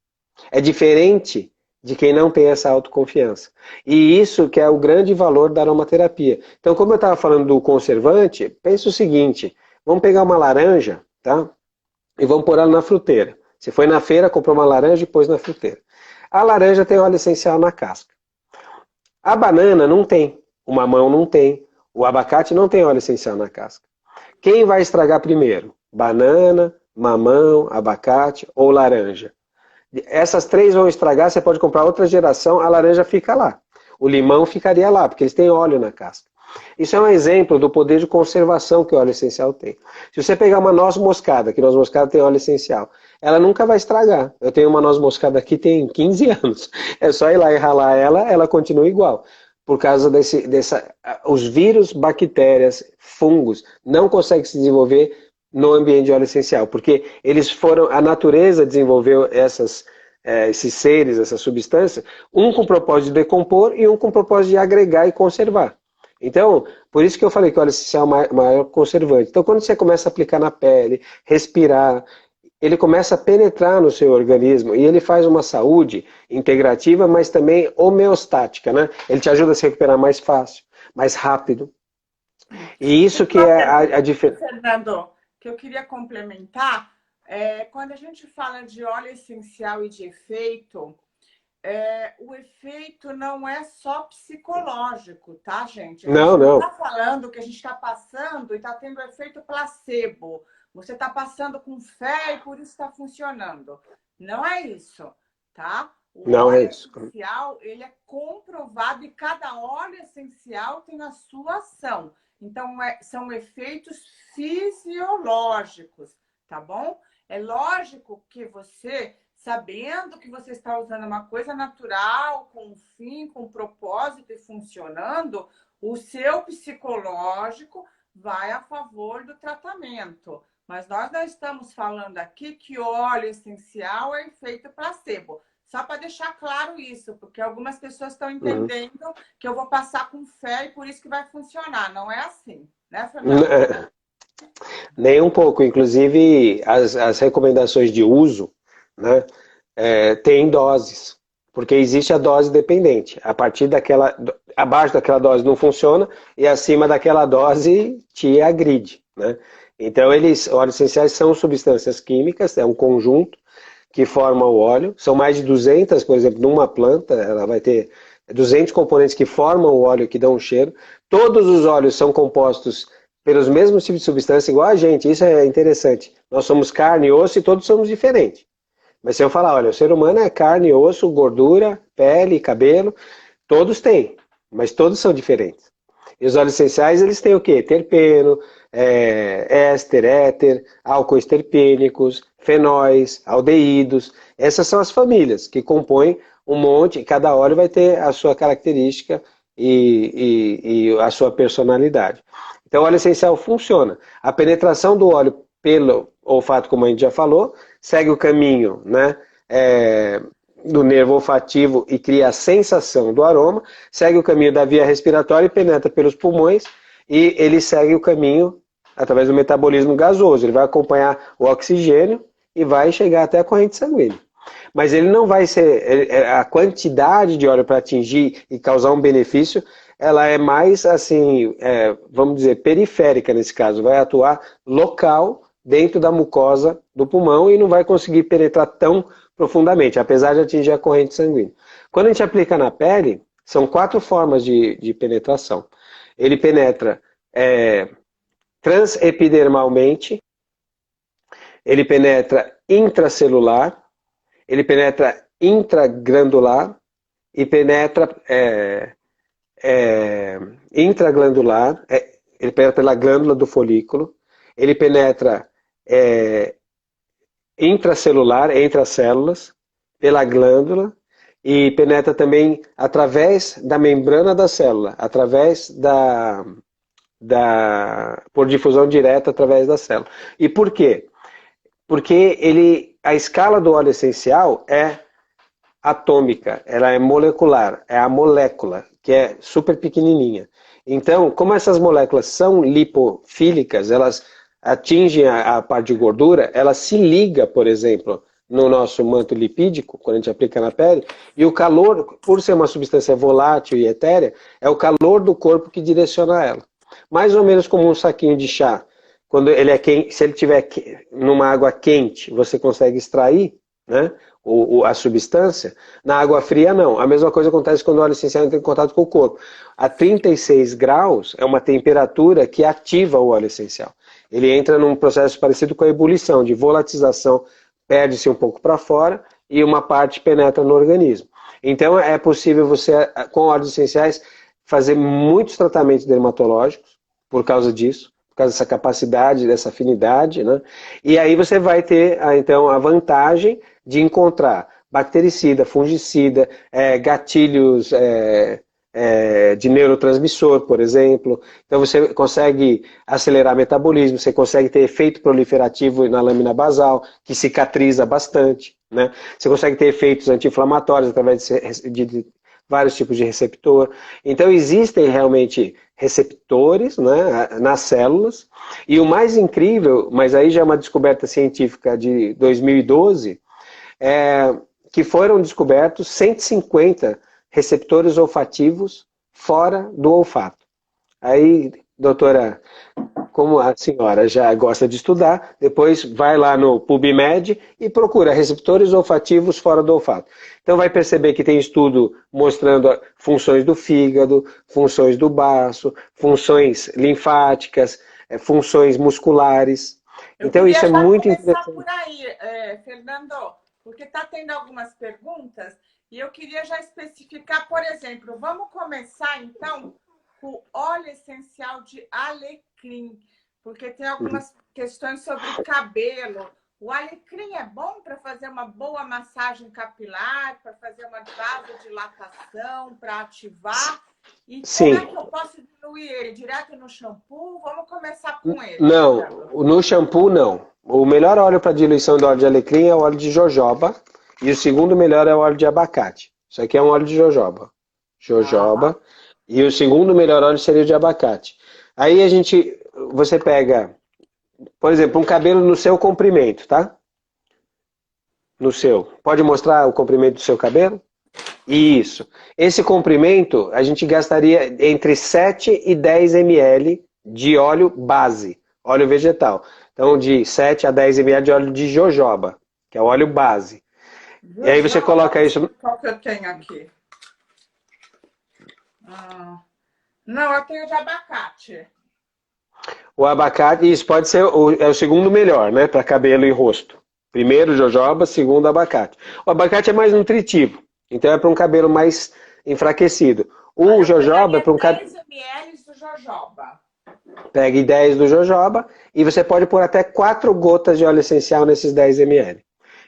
[SPEAKER 3] É diferente de quem não tem essa autoconfiança. E isso que é o grande valor da aromaterapia. Então, como eu estava falando do conservante, pensa o seguinte, vamos pegar uma laranja, tá? E vamos pôr ela na fruteira. Você foi na feira, comprou uma laranja e pôs na fruteira. A laranja tem óleo essencial na casca. A banana não tem, o mamão não tem, o abacate não tem óleo essencial na casca. Quem vai estragar primeiro? Banana, mamão, abacate ou laranja? Essas três vão estragar, você pode comprar outra geração, a laranja fica lá. O limão ficaria lá, porque eles têm óleo na casca. Isso é um exemplo do poder de conservação que o óleo essencial tem. Se você pegar uma noz moscada, que noz moscada tem óleo essencial, ela nunca vai estragar. Eu tenho uma noz moscada aqui tem 15 anos. É só ir lá e ralar ela, ela continua igual. Por causa os vírus, bactérias, fungos não conseguem se desenvolver no ambiente de óleo essencial, porque a natureza desenvolveu esses seres, essas substâncias, um com o propósito de decompor e um com o propósito de agregar e conservar. Então, por isso que eu falei que o óleo essencial é o maior conservante. Então, quando você começa a aplicar na pele, respirar, ele começa a penetrar no seu organismo e ele faz uma saúde integrativa, mas também homeostática, né? Ele te ajuda a se recuperar mais fácil, mais rápido. E isso que
[SPEAKER 1] Uma
[SPEAKER 3] é
[SPEAKER 1] pergunta,
[SPEAKER 3] a diferença.
[SPEAKER 1] Fernando, que eu queria complementar. Quando a gente fala de óleo essencial e de efeito, o efeito não é só psicológico, tá, gente? A
[SPEAKER 3] Não,
[SPEAKER 1] gente não
[SPEAKER 3] não.
[SPEAKER 1] está falando que a gente está passando e está tendo efeito placebo. Você está passando com fé e por isso está funcionando. Não é isso, tá? O
[SPEAKER 3] Não é
[SPEAKER 1] óleo
[SPEAKER 3] isso.
[SPEAKER 1] essencial, ele é comprovado e cada óleo essencial tem a sua ação. Então, são efeitos fisiológicos, tá bom? É lógico que você, sabendo que você está usando uma coisa natural, com um fim, com um propósito e funcionando, o seu psicológico vai a favor do tratamento. Mas nós não estamos falando aqui que óleo essencial é efeito placebo. Só para para deixar claro isso, porque algumas pessoas estão entendendo que eu vou passar com fé e por isso que vai funcionar. Não é assim, né, Fernando?
[SPEAKER 3] Nem um pouco. Inclusive, as recomendações de uso, né, têm doses, porque existe a dose dependente. A partir daquela, abaixo daquela dose não funciona e acima daquela dose te agride, né? Então, óleos essenciais são substâncias químicas, é um conjunto que forma o óleo. São mais de 200, por exemplo, numa planta, ela vai ter 200 componentes que formam o óleo, que dão um cheiro. Todos os óleos são compostos pelos mesmos tipos de substância, igual a gente. Isso é interessante. Nós somos carne e osso e todos somos diferentes. Mas se eu falar, olha, o ser humano é carne, osso, gordura, pele, cabelo, todos têm, mas todos são diferentes. E os óleos essenciais, eles têm o quê? Terpeno, éster, éter, álcool esterpênicos, fenóis, aldeídos. Essas são as famílias que compõem um monte, cada óleo vai ter a sua característica e a sua personalidade. Então, o óleo essencial funciona. A penetração do óleo pelo olfato, como a gente já falou, segue o caminho, né, do nervo olfativo e cria a sensação do aroma, segue o caminho da via respiratória e penetra pelos pulmões, e ele segue o caminho através do metabolismo gasoso. Ele vai acompanhar o oxigênio e vai chegar até a corrente sanguínea. Mas ele não vai ser, a quantidade de óleo para atingir e causar um benefício, ela é mais, assim, vamos dizer, periférica nesse caso, vai atuar local dentro da mucosa do pulmão e não vai conseguir penetrar tão profundamente, apesar de atingir a corrente sanguínea. Quando a gente aplica na pele, são 4 formas de penetração. Ele penetra transepidermalmente, ele penetra intracelular, ele penetra intragranular e penetra intraglandular, ele penetra pela glândula do folículo, ele penetra intracelular, entre as células, pela glândula, e penetra também através da membrana da célula, através por difusão direta através da célula. E por quê? Porque a escala do óleo essencial é atômica, ela é molecular, é a molécula, que é super pequenininha. Então, como essas moléculas são lipofílicas, elas atingem a parte de gordura, ela se liga, por exemplo, no nosso manto lipídico, quando a gente aplica na pele, e o calor, por ser uma substância volátil e etérea, é o calor do corpo que direciona ela. Mais ou menos como um saquinho de chá. Quando ele é quente, se ele estiver numa água quente, você consegue extrair, né, a substância. Na água fria, não. A mesma coisa acontece quando o óleo essencial entra em contato com o corpo. A 36 graus é uma temperatura que ativa o óleo essencial. Ele entra num processo parecido com a ebulição, de volatização, perde-se um pouco para fora e uma parte penetra no organismo. Então é possível você, com óleos essenciais, fazer muitos tratamentos dermatológicos por causa disso, por causa dessa capacidade, dessa afinidade, né? E aí você vai ter, então, a vantagem de encontrar bactericida, fungicida, gatilhos de neurotransmissor, por exemplo. Então você consegue acelerar o metabolismo, você consegue ter efeito proliferativo na lâmina basal, que cicatriza bastante, né? Você consegue ter efeitos anti-inflamatórios através de vários tipos de receptor. Então existem realmente receptores, né, nas células, e o mais incrível, mas aí já é uma descoberta científica de 2012, que foram descobertos 150 receptores olfativos fora do olfato. Aí, doutora, como a senhora já gosta de estudar, depois vai lá no PubMed e procura receptores olfativos fora do olfato. Então vai perceber que tem estudo mostrando funções do fígado, funções do baço, funções linfáticas, funções musculares. Então isso é muito interessante.
[SPEAKER 1] Por aí, Fernando, porque está tendo algumas perguntas e eu queria já especificar, por exemplo, vamos começar então com o óleo essencial de alecrim, porque tem algumas questões sobre cabelo. O alecrim é bom para fazer uma boa massagem capilar, para fazer uma vasodilatação, para ativar? E
[SPEAKER 3] Sim.
[SPEAKER 1] Como é que eu posso diluir ele? Direto no shampoo? Vamos começar com ele.
[SPEAKER 3] Não, no shampoo não. O melhor óleo para diluição do óleo de alecrim é o óleo de jojoba, e o segundo melhor é o óleo de abacate. Isso aqui é um óleo de jojoba. Jojoba. E o segundo melhor óleo seria o de abacate. Aí você pega, por exemplo, um cabelo no seu comprimento, tá? No seu. Pode mostrar o comprimento do seu cabelo? Isso. Esse comprimento, a gente gastaria entre 7 e 10 ml de óleo base, óleo vegetal. Então, de 7 a 10 ml de óleo de jojoba, que é o óleo base. E aí você coloca isso...
[SPEAKER 1] Qual que eu tenho aqui? Não, eu tenho de abacate.
[SPEAKER 3] O abacate, isso pode ser é o segundo melhor, né? Para cabelo e rosto. Primeiro jojoba, segundo abacate. O abacate é mais nutritivo, então é para um cabelo mais enfraquecido. O jojoba é para um cabelo...
[SPEAKER 1] 10 ml do jojoba.
[SPEAKER 3] Pegue 10 do jojoba e você pode pôr até 4 gotas de óleo essencial nesses 10 ml.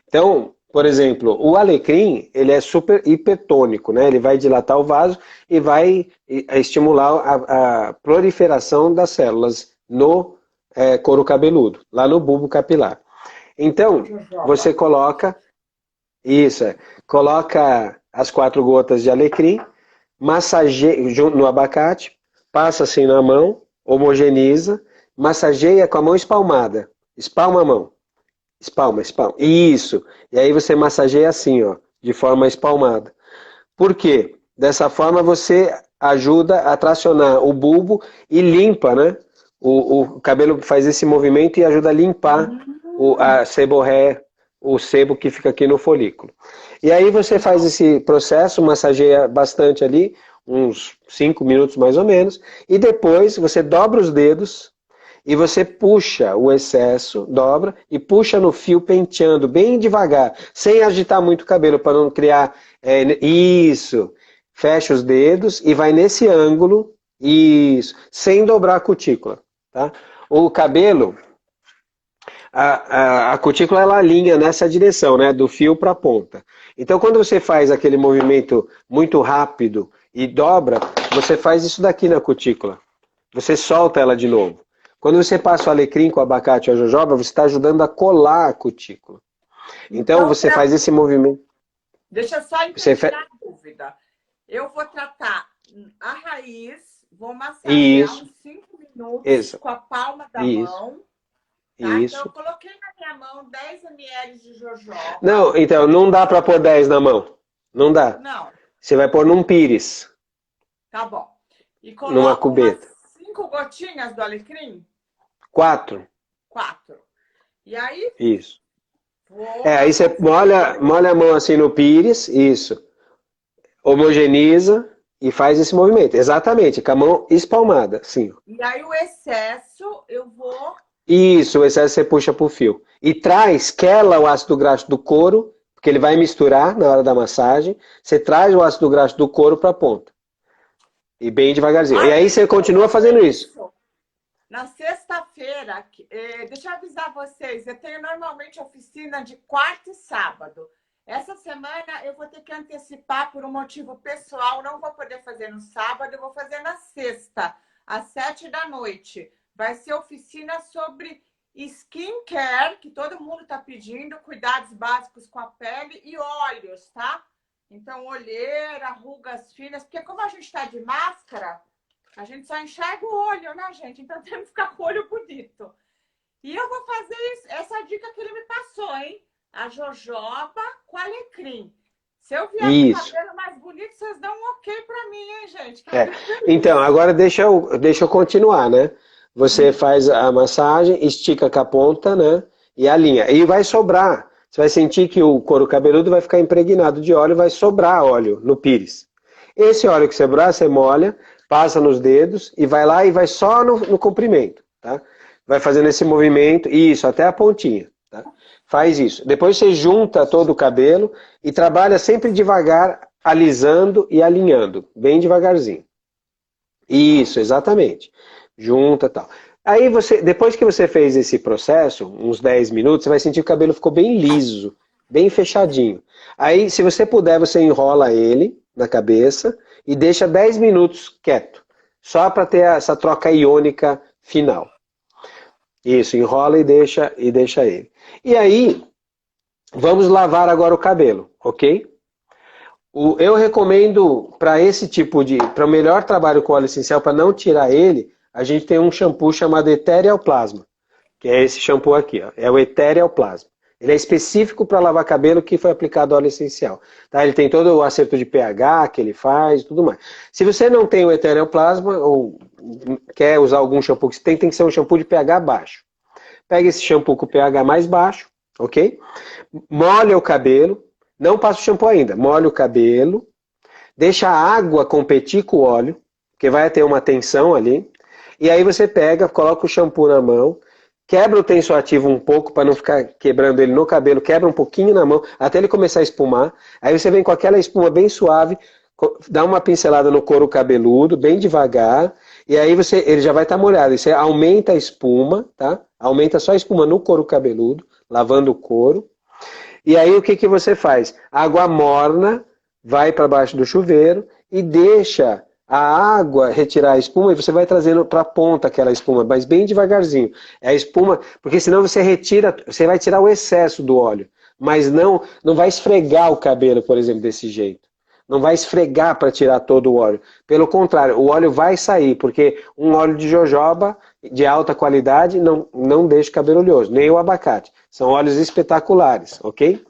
[SPEAKER 3] Então, por exemplo, o alecrim, ele é super hipertônico, né? Ele vai dilatar o vaso e vai estimular a proliferação das células no couro cabeludo, lá no bulbo capilar. Então, você coloca coloca as 4 gotas de alecrim, massageia no abacate, passa assim na mão, homogeniza, massageia com a mão espalmada. Espalma a mão. Espalma. Isso. E aí você massageia assim, ó, de forma espalmada. Por quê? Dessa forma você ajuda a tracionar o bulbo e limpa, né? O cabelo faz esse movimento e ajuda a limpar a seborré, o sebo que fica aqui no folículo. E aí você faz esse processo, massageia bastante ali, uns 5 minutos mais ou menos, e depois você dobra os dedos e você puxa o excesso, dobra e puxa no fio penteando bem devagar, sem agitar muito o cabelo para não criar isso. Fecha os dedos e vai nesse ângulo, isso, sem dobrar a cutícula, tá? O cabelo, a cutícula ela alinha nessa direção, né, do fio para a ponta. Então quando você faz aquele movimento muito rápido e dobra, você faz isso daqui na cutícula. Você solta ela de novo. Quando você passa o alecrim com o abacate e a jojoba, você está ajudando a colar a cutícula. Então você faz esse movimento.
[SPEAKER 1] Deixa eu só entender a dúvida. Eu vou tratar a raiz, vou massagear uns 5 minutos com a palma da mão. Tá? Então eu coloquei na minha mão 10 ml de jojoba.
[SPEAKER 3] Não, então não dá para pôr 10 na mão. Não dá.
[SPEAKER 1] Não.
[SPEAKER 3] Você vai pôr num pires.
[SPEAKER 1] Tá bom. E
[SPEAKER 3] numa cubeta.
[SPEAKER 1] 5 gotinhas do alecrim?
[SPEAKER 3] 4.
[SPEAKER 1] E aí?
[SPEAKER 3] Isso. Aí você molha a mão assim no pires, isso. Homogeniza e faz esse movimento. Exatamente, com a mão espalmada, sim.
[SPEAKER 1] E aí o excesso eu vou...
[SPEAKER 3] Isso, o excesso você puxa pro fio. E quela o ácido graxo do couro, porque ele vai misturar na hora da massagem. Você traz o ácido graxo do couro para a ponta. E bem devagarzinho. E aí você continua fazendo isso.
[SPEAKER 1] Na sexta-feira, deixa eu avisar vocês, eu tenho normalmente oficina de quarta e sábado. Essa semana eu vou ter que antecipar por um motivo pessoal, não vou poder fazer no sábado, eu vou fazer na sexta, às 7 da noite. Vai ser oficina sobre skincare, que todo mundo está pedindo, cuidados básicos com a pele e óleos, tá? Então, olheira, rugas finas, porque como a gente está de máscara, a gente só enxerga o olho, né, gente? Então, temos que ficar com o olho bonito. E eu vou fazer isso, essa dica que ele me passou, hein? A jojoba com alecrim. Se eu vier com o cabelo mais bonito, vocês dão um ok pra mim, hein, gente?
[SPEAKER 3] Então, agora deixa eu continuar, né? Você faz a massagem, estica com a ponta, né? E alinha. E vai sobrar. Você vai sentir que o couro cabeludo vai ficar impregnado de óleo, vai sobrar óleo no pires. Esse óleo que sobrar, você molha, passa nos dedos e vai lá e vai só no comprimento, tá? Vai fazendo esse movimento, isso, até a pontinha, tá? Faz isso. Depois você junta todo o cabelo e trabalha sempre devagar, alisando e alinhando, bem devagarzinho. Isso, exatamente. Junta e tal. Aí depois que você fez esse processo, uns 10 minutos, você vai sentir que o cabelo ficou bem liso, bem fechadinho. Aí, se você puder, você enrola ele na cabeça e deixa 10 minutos quieto, só para ter essa troca iônica final. Isso, enrola e deixa ele. E aí, Vamos lavar agora o cabelo, ok? Eu recomendo para esse tipo para o melhor trabalho com óleo essencial, para não tirar ele, a gente tem um shampoo chamado Ethereal Plasma, que é esse shampoo aqui, ó, é o Ethereal Plasma. Ele é específico para lavar cabelo que foi aplicado óleo essencial. Tá? Ele tem todo o acerto de pH que ele faz, tudo mais. Se você não tem o Ethereal Plasma ou quer usar algum shampoo que você tem que ser um shampoo de pH baixo. Pega esse shampoo com pH mais baixo, ok? Molha o cabelo, não passa o shampoo ainda, molha o cabelo, deixa a água competir com o óleo, porque vai ter uma tensão ali, e aí você pega, coloca o shampoo na mão, quebra o tensoativo um pouco para não ficar quebrando ele no cabelo, quebra um pouquinho na mão, até ele começar a espumar, aí você vem com aquela espuma bem suave, dá uma pincelada no couro cabeludo, bem devagar, e aí ele já vai estar molhado, e você aumenta a espuma, tá? Aumenta só a espuma no couro cabeludo, lavando o couro. E aí o que, que você faz? Água morna, vai para baixo do chuveiro e deixa a água retirar a espuma e você vai trazendo para a ponta aquela espuma, mas bem devagarzinho. É a espuma, porque senão você vai tirar o excesso do óleo, mas não vai esfregar o cabelo, por exemplo, desse jeito. Não vai esfregar para tirar todo o óleo. Pelo contrário, o óleo vai sair, porque um óleo de jojoba de alta qualidade não deixa o cabelo oleoso, nem o abacate. São óleos espetaculares, ok?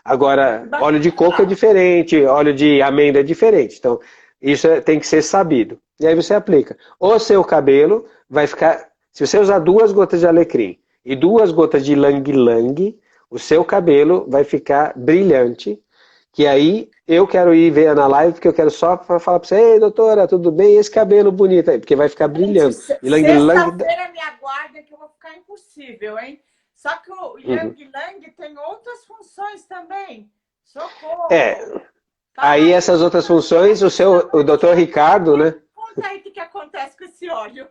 [SPEAKER 3] Agora, óleo de coco é diferente, óleo de amêndoa é diferente. Então, isso tem que ser sabido. E aí você aplica. O seu cabelo vai ficar... Se você usar 2 gotas de alecrim e 2 gotas de ylang-ylang, o seu cabelo vai ficar brilhante. Que aí eu quero ir ver na live, porque eu quero só falar para você, ei, doutora, tudo bem? E esse cabelo bonito aí, porque vai ficar brilhando.
[SPEAKER 1] Sexta-feira me aguarda que eu vou ficar impossível, hein? Só que o ylang-ylang tem outras funções também. Socorro!
[SPEAKER 3] Aí essas outras funções, o doutor Ricardo, né?
[SPEAKER 1] Conta aí o que acontece com esse óleo.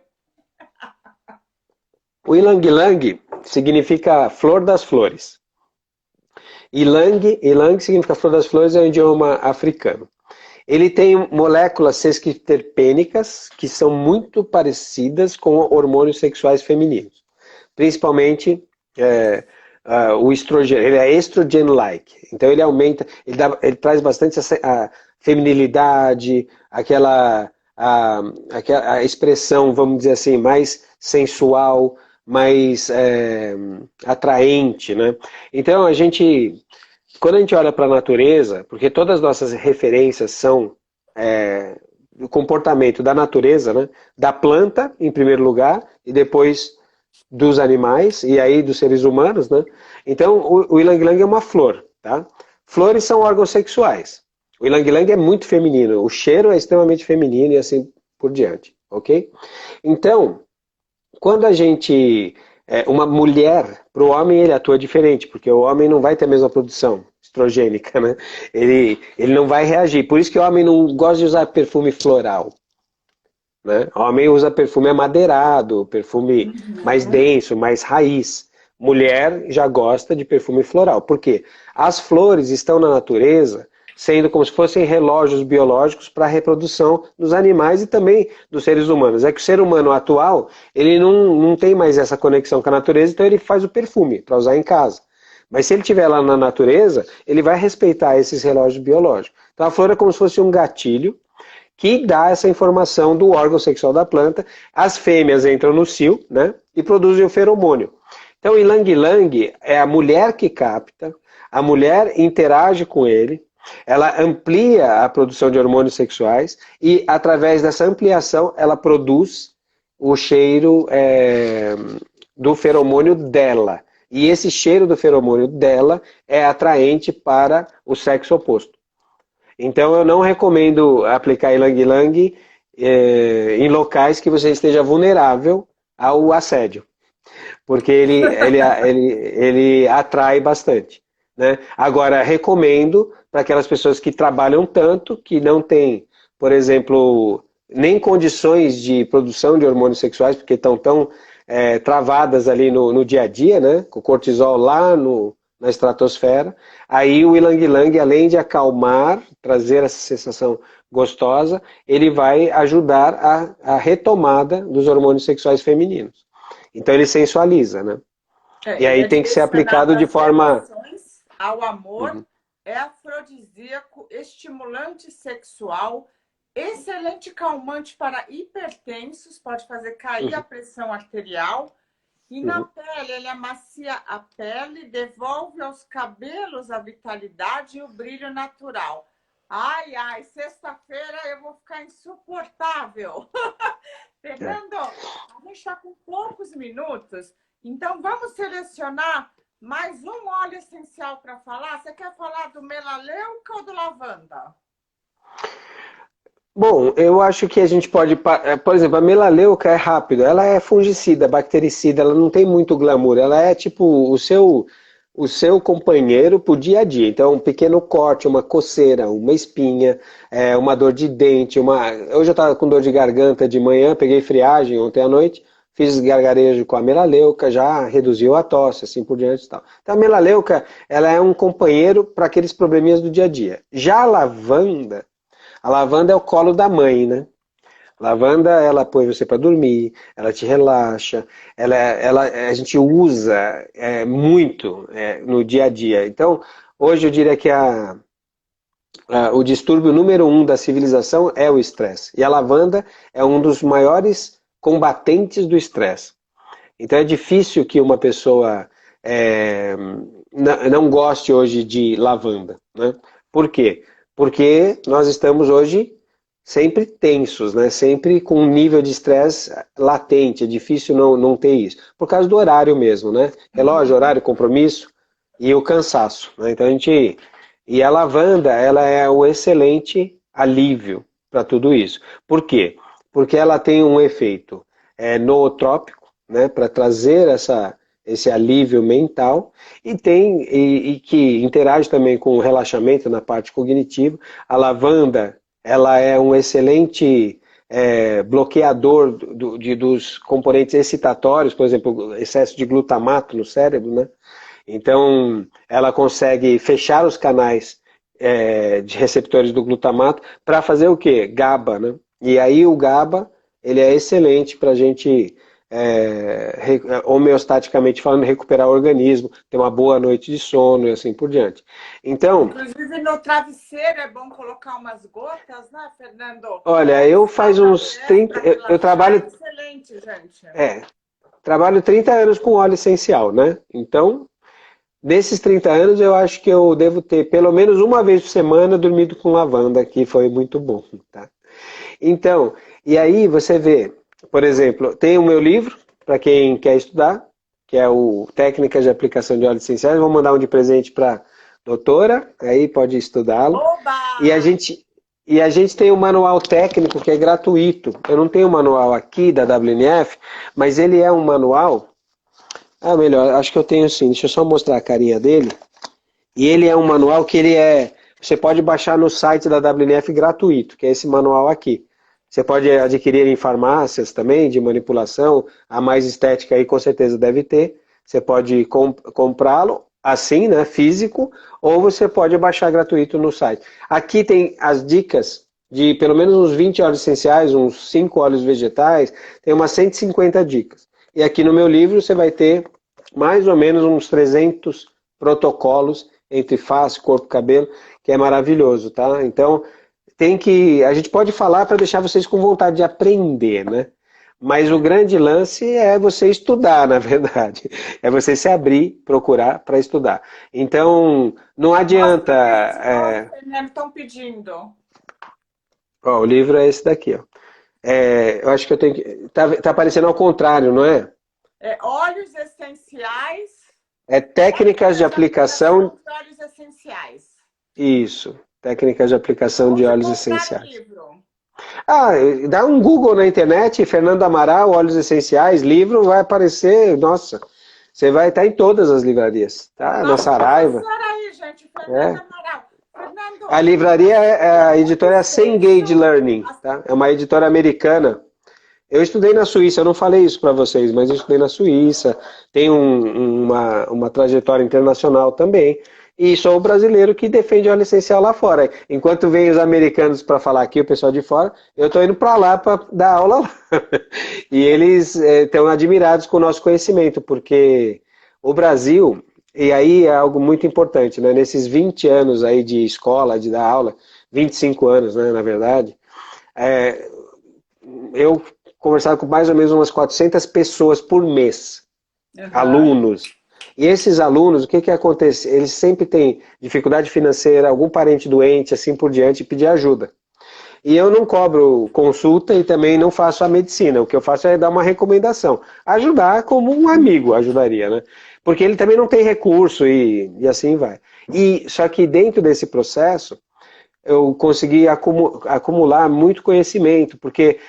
[SPEAKER 3] O ylang-ylang significa flor das flores. Ylang significa flor das flores, é um idioma africano. Ele tem moléculas sesquiterpênicas que são muito parecidas com hormônios sexuais femininos. Principalmente o estrogênio, ele é estrogen-like. Então ele aumenta, ele traz bastante a feminilidade, a expressão, vamos dizer assim, mais sensual, mais atraente, né? Então quando a gente olha para a natureza, porque todas as nossas referências são do comportamento da natureza, né? Da planta, em primeiro lugar, e depois dos animais, e aí dos seres humanos, né? Então o ylang-ylang é uma flor, tá? Flores são órgãos sexuais. O ylang-ylang é muito feminino, o cheiro é extremamente feminino e assim por diante, ok? Então, quando a gente... uma mulher, para o homem ele atua diferente, porque o homem não vai ter a mesma produção estrogênica, né? Ele não vai reagir. Por isso que o homem não gosta de usar perfume floral. Né? O homem usa perfume amadeirado, perfume mais denso, mais raiz. Mulher já gosta de perfume floral. Por quê? As flores estão na natureza sendo como se fossem relógios biológicos para a reprodução dos animais e também dos seres humanos. É que o ser humano atual, ele não tem mais essa conexão com a natureza, então ele faz o perfume para usar em casa. Mas se ele estiver lá na natureza, ele vai respeitar esses relógios biológicos. Então a flor é como se fosse um gatilho que dá essa informação do órgão sexual da planta. As fêmeas entram no cio, né, e produzem o feromônio. Então o ylang-ylang é a mulher que capta, a mulher interage com ele, ela amplia a produção de hormônios sexuais e, através dessa ampliação, ela produz o cheiro do feromônio dela. E esse cheiro do feromônio dela é atraente para o sexo oposto. Então, eu não recomendo aplicar ylang-ylang em locais que você esteja vulnerável ao assédio, porque ele atrai bastante. Né? Agora, recomendo para aquelas pessoas que trabalham tanto, que não têm, por exemplo, nem condições de produção de hormônios sexuais, porque estão tão travadas ali no dia a dia, né? Com o cortisol lá na estratosfera. Aí o ylang-ylang, além de acalmar, trazer essa sensação gostosa, ele vai ajudar a retomada dos hormônios sexuais femininos. Então ele sensualiza, né? E aí tem que ser aplicado de forma
[SPEAKER 1] ao amor,
[SPEAKER 3] Uhum.
[SPEAKER 1] é afrodisíaco, estimulante sexual, excelente calmante para hipertensos, pode fazer cair a
[SPEAKER 3] Uhum.
[SPEAKER 1] pressão arterial. E na
[SPEAKER 3] Uhum.
[SPEAKER 1] pele, ele amacia a pele, devolve aos cabelos a vitalidade e o brilho natural. Ai, ai, sexta-feira eu vou ficar insuportável.
[SPEAKER 3] É.
[SPEAKER 1] Fernando, a gente está com poucos minutos, então vamos selecionar mais um óleo essencial para falar. Você quer falar do melaleuca ou do lavanda?
[SPEAKER 3] Bom, eu acho que a gente pode, por exemplo, a melaleuca é rápido, ela é fungicida, bactericida, ela não tem muito glamour, ela é tipo o seu companheiro pro dia a dia. Então, um pequeno corte, uma coceira, uma espinha, uma dor de dente, hoje eu estava com dor de garganta de manhã, peguei friagem ontem à noite, fiz gargarejo com a melaleuca, já reduziu a tosse, assim por diante e tal. Então, a melaleuca, ela é um companheiro para aqueles probleminhas do dia a dia. Já a lavanda é o colo da mãe, né? Lavanda, ela põe você para dormir, ela te relaxa, a gente usa muito no dia a dia. Então, hoje eu diria que o distúrbio número um da civilização é o estresse. E a lavanda é um dos maiores combatentes do estresse. Então é difícil que uma pessoa não goste hoje de lavanda, né? Por quê? Porque nós estamos hoje sempre tensos, né? Sempre com um nível de estresse latente, é difícil não ter isso. Por causa do horário mesmo, né? Relógio, horário, compromisso e o cansaço, né? Então e a lavanda, ela é um excelente alívio para tudo isso. Por quê? Porque ela tem um efeito nootrópico, né? Para trazer esse alívio mental e que interage também com o relaxamento na parte cognitiva. A lavanda, ela é um excelente bloqueador dos componentes excitatórios, por exemplo, excesso de glutamato no cérebro, né? Então, ela consegue fechar os canais de receptores do glutamato para fazer o quê? GABA, né? E aí o GABA, ele é excelente para a gente, homeostaticamente falando, recuperar o organismo, ter uma boa noite de sono e assim por diante. Então,
[SPEAKER 1] inclusive no travesseiro é bom colocar umas gotas, né, Fernando?
[SPEAKER 3] olha, eu faz uns 30, eu trabalho,
[SPEAKER 1] Excelente, gente.
[SPEAKER 3] trabalho 30 anos com óleo essencial, né? Então, desses 30 anos, eu acho que eu devo ter, pelo menos uma vez por semana, dormido com lavanda, que foi muito bom, tá? Então, e aí você vê, por exemplo, tem o meu livro, para quem quer estudar, que é o Técnicas de Aplicação de Óleos Essenciais. Vou mandar um de presente para a doutora, aí pode estudá-lo.
[SPEAKER 1] Oba!
[SPEAKER 3] E a gente tem um manual técnico que é gratuito. Eu não tenho o manual aqui da WNF, mas ele é um manual. Ah, melhor, acho que eu tenho sim. Deixa eu só mostrar a carinha dele. E ele é um manual que você pode baixar no site da WNF gratuito, que é esse manual aqui. Você pode adquirir em farmácias também, de manipulação. A Mais Estética aí com certeza deve ter. Você pode comprá-lo assim, né, físico, ou você pode baixar gratuito no site. Aqui tem as dicas de pelo menos uns 20 óleos essenciais, uns 5 óleos vegetais, tem umas 150 dicas. E aqui no meu livro você vai ter mais ou menos uns 300 protocolos entre face, corpo e cabelo, que é maravilhoso, tá? Então, a gente pode falar para deixar vocês com vontade de aprender, né? Mas o grande lance é você estudar, na verdade. É você se abrir, procurar para estudar. Então, não adianta...
[SPEAKER 1] Estão pedindo.
[SPEAKER 3] Ó, o livro é esse daqui, ó. Eu acho que eu tenho que... Tá aparecendo ao contrário, não é?
[SPEAKER 1] Óleos essenciais.
[SPEAKER 3] Técnicas de aplicação...
[SPEAKER 1] de óleos essenciais.
[SPEAKER 3] Isso. Técnicas de aplicação de óleos essenciais.
[SPEAKER 1] O livro?
[SPEAKER 3] Dá um Google na internet, Fernando Amaral, óleos essenciais, livro, vai aparecer, nossa, você vai estar em todas as livrarias, tá? Na Saraiva.
[SPEAKER 1] Aí, gente, Fernando Amaral. Fernando,
[SPEAKER 3] a livraria, a editora é Cengage Learning, tá? É uma editora americana. Eu estudei na Suíça, eu não falei isso para vocês, mas eu estudei na Suíça, tenho uma trajetória internacional também. E sou o brasileiro que defende óleo essencial lá fora. Enquanto vem os americanos para falar aqui, o pessoal de fora, eu estou indo para lá para dar aula lá. E eles estão admirados com o nosso conhecimento, porque o Brasil, E aí é algo muito importante, né? Nesses 20 anos aí de escola, de dar aula, 25 anos, né, na verdade, é, eu conversava com mais ou menos umas 400 pessoas por mês,
[SPEAKER 1] Aham.
[SPEAKER 3] alunos. E esses alunos, o que que acontece? Eles sempre têm dificuldade financeira, algum parente doente, assim por diante, e pedir ajuda. E eu não cobro consulta e também não faço a medicina. O que eu faço é dar uma recomendação. Ajudar como um amigo ajudaria, né? Porque ele também não tem recurso e assim vai. E só que dentro desse processo eu consegui acumular muito conhecimento, porque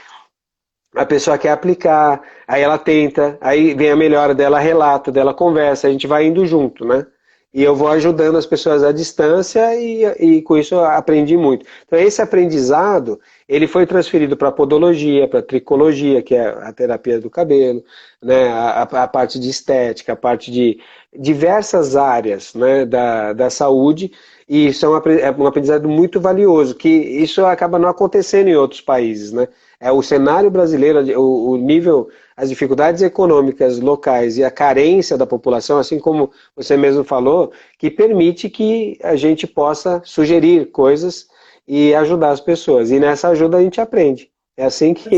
[SPEAKER 3] a pessoa quer aplicar, aí ela tenta, aí vem a melhora dela, relata, dela conversa, a gente vai indo junto, né? E eu vou ajudando as pessoas à distância e com isso eu aprendi muito. Então esse aprendizado, ele foi transferido para a podologia, para a tricologia, que é a terapia do cabelo, né? A parte de estética, a parte de diversas áreas, né? da saúde, e isso é um aprendizado muito valioso, que isso acaba não acontecendo em outros países, né? É o cenário brasileiro, o nível, as dificuldades econômicas locais e a carência da população, assim como você mesmo falou, que permite que a gente possa sugerir coisas e ajudar as pessoas. E nessa ajuda a gente aprende. É
[SPEAKER 1] Gente,
[SPEAKER 3] assim que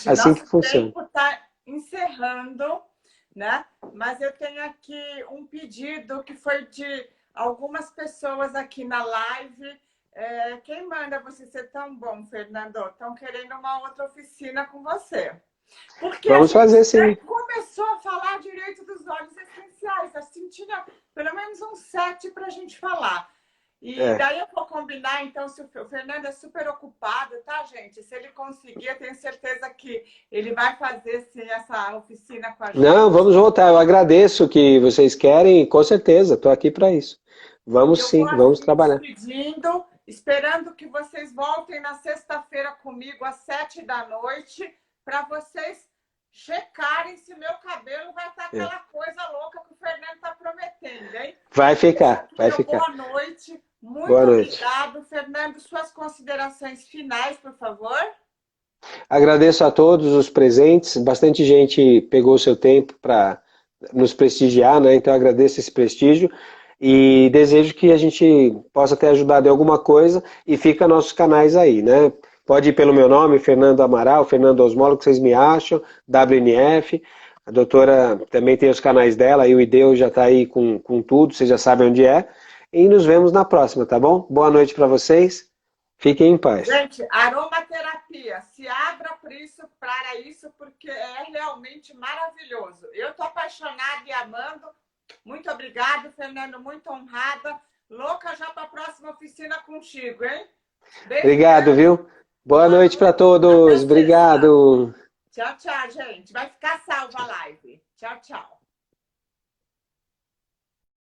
[SPEAKER 1] nosso
[SPEAKER 3] funciona.
[SPEAKER 1] tempo está encerrando, né? Mas eu tenho aqui um pedido que foi de algumas pessoas aqui na live. Quem manda você ser tão bom, Fernando? Estão querendo uma outra oficina com você. Porque a
[SPEAKER 3] Vamos
[SPEAKER 1] gente
[SPEAKER 3] fazer sim.
[SPEAKER 1] começou a falar direito dos óleos essenciais. Assim, tinha pelo menos uns 7 para a gente falar. E
[SPEAKER 3] É.
[SPEAKER 1] daí eu vou combinar, então, se o Fernando é super ocupado, tá, gente? Se ele conseguir, eu tenho certeza que ele vai fazer, sim, essa oficina com a
[SPEAKER 3] Não,
[SPEAKER 1] gente.
[SPEAKER 3] vamos voltar. Eu agradeço o que vocês querem, com certeza, estou aqui para isso.
[SPEAKER 1] E
[SPEAKER 3] Vamos
[SPEAKER 1] eu vou
[SPEAKER 3] sim, vamos
[SPEAKER 1] aqui me
[SPEAKER 3] trabalhar.
[SPEAKER 1] despedindo, esperando que vocês voltem na sexta-feira comigo às 7 da noite, para vocês checarem se meu cabelo vai estar
[SPEAKER 3] É.
[SPEAKER 1] aquela coisa louca que o Fernando está prometendo, hein?
[SPEAKER 3] Vai
[SPEAKER 1] Esse
[SPEAKER 3] ficar,
[SPEAKER 1] aqui é
[SPEAKER 3] vai
[SPEAKER 1] meu
[SPEAKER 3] ficar.
[SPEAKER 1] boa noite. Muito
[SPEAKER 3] Boa noite.
[SPEAKER 1] obrigado, Fernando. Suas considerações finais, por favor.
[SPEAKER 3] Agradeço a todos os presentes, bastante gente pegou o seu tempo para nos prestigiar, né? Então agradeço esse prestígio e desejo que a gente possa ter ajudado em alguma coisa e fica nossos canais aí, né? Pode ir pelo meu nome, Fernando Amaral, Fernando Osmolo, que vocês me acham, WNF. A doutora também tem os canais dela, e o IDEU já está aí com tudo, vocês já sabem onde é. E nos vemos na próxima, tá bom? Boa noite para vocês, fiquem em paz.
[SPEAKER 1] Gente, aromaterapia, se abra para isso, porque é realmente maravilhoso. Eu estou apaixonada e amando. Muito obrigada, Fernando, muito honrada. Louca já para a próxima oficina contigo, hein? Beijo
[SPEAKER 3] Obrigado,
[SPEAKER 1] grande,
[SPEAKER 3] viu? Boa
[SPEAKER 1] boa
[SPEAKER 3] noite para
[SPEAKER 1] noite, até
[SPEAKER 3] todos.
[SPEAKER 1] sexta.
[SPEAKER 3] Obrigado.
[SPEAKER 1] Tchau, tchau, gente. Vai ficar salva a live. Tchau, tchau.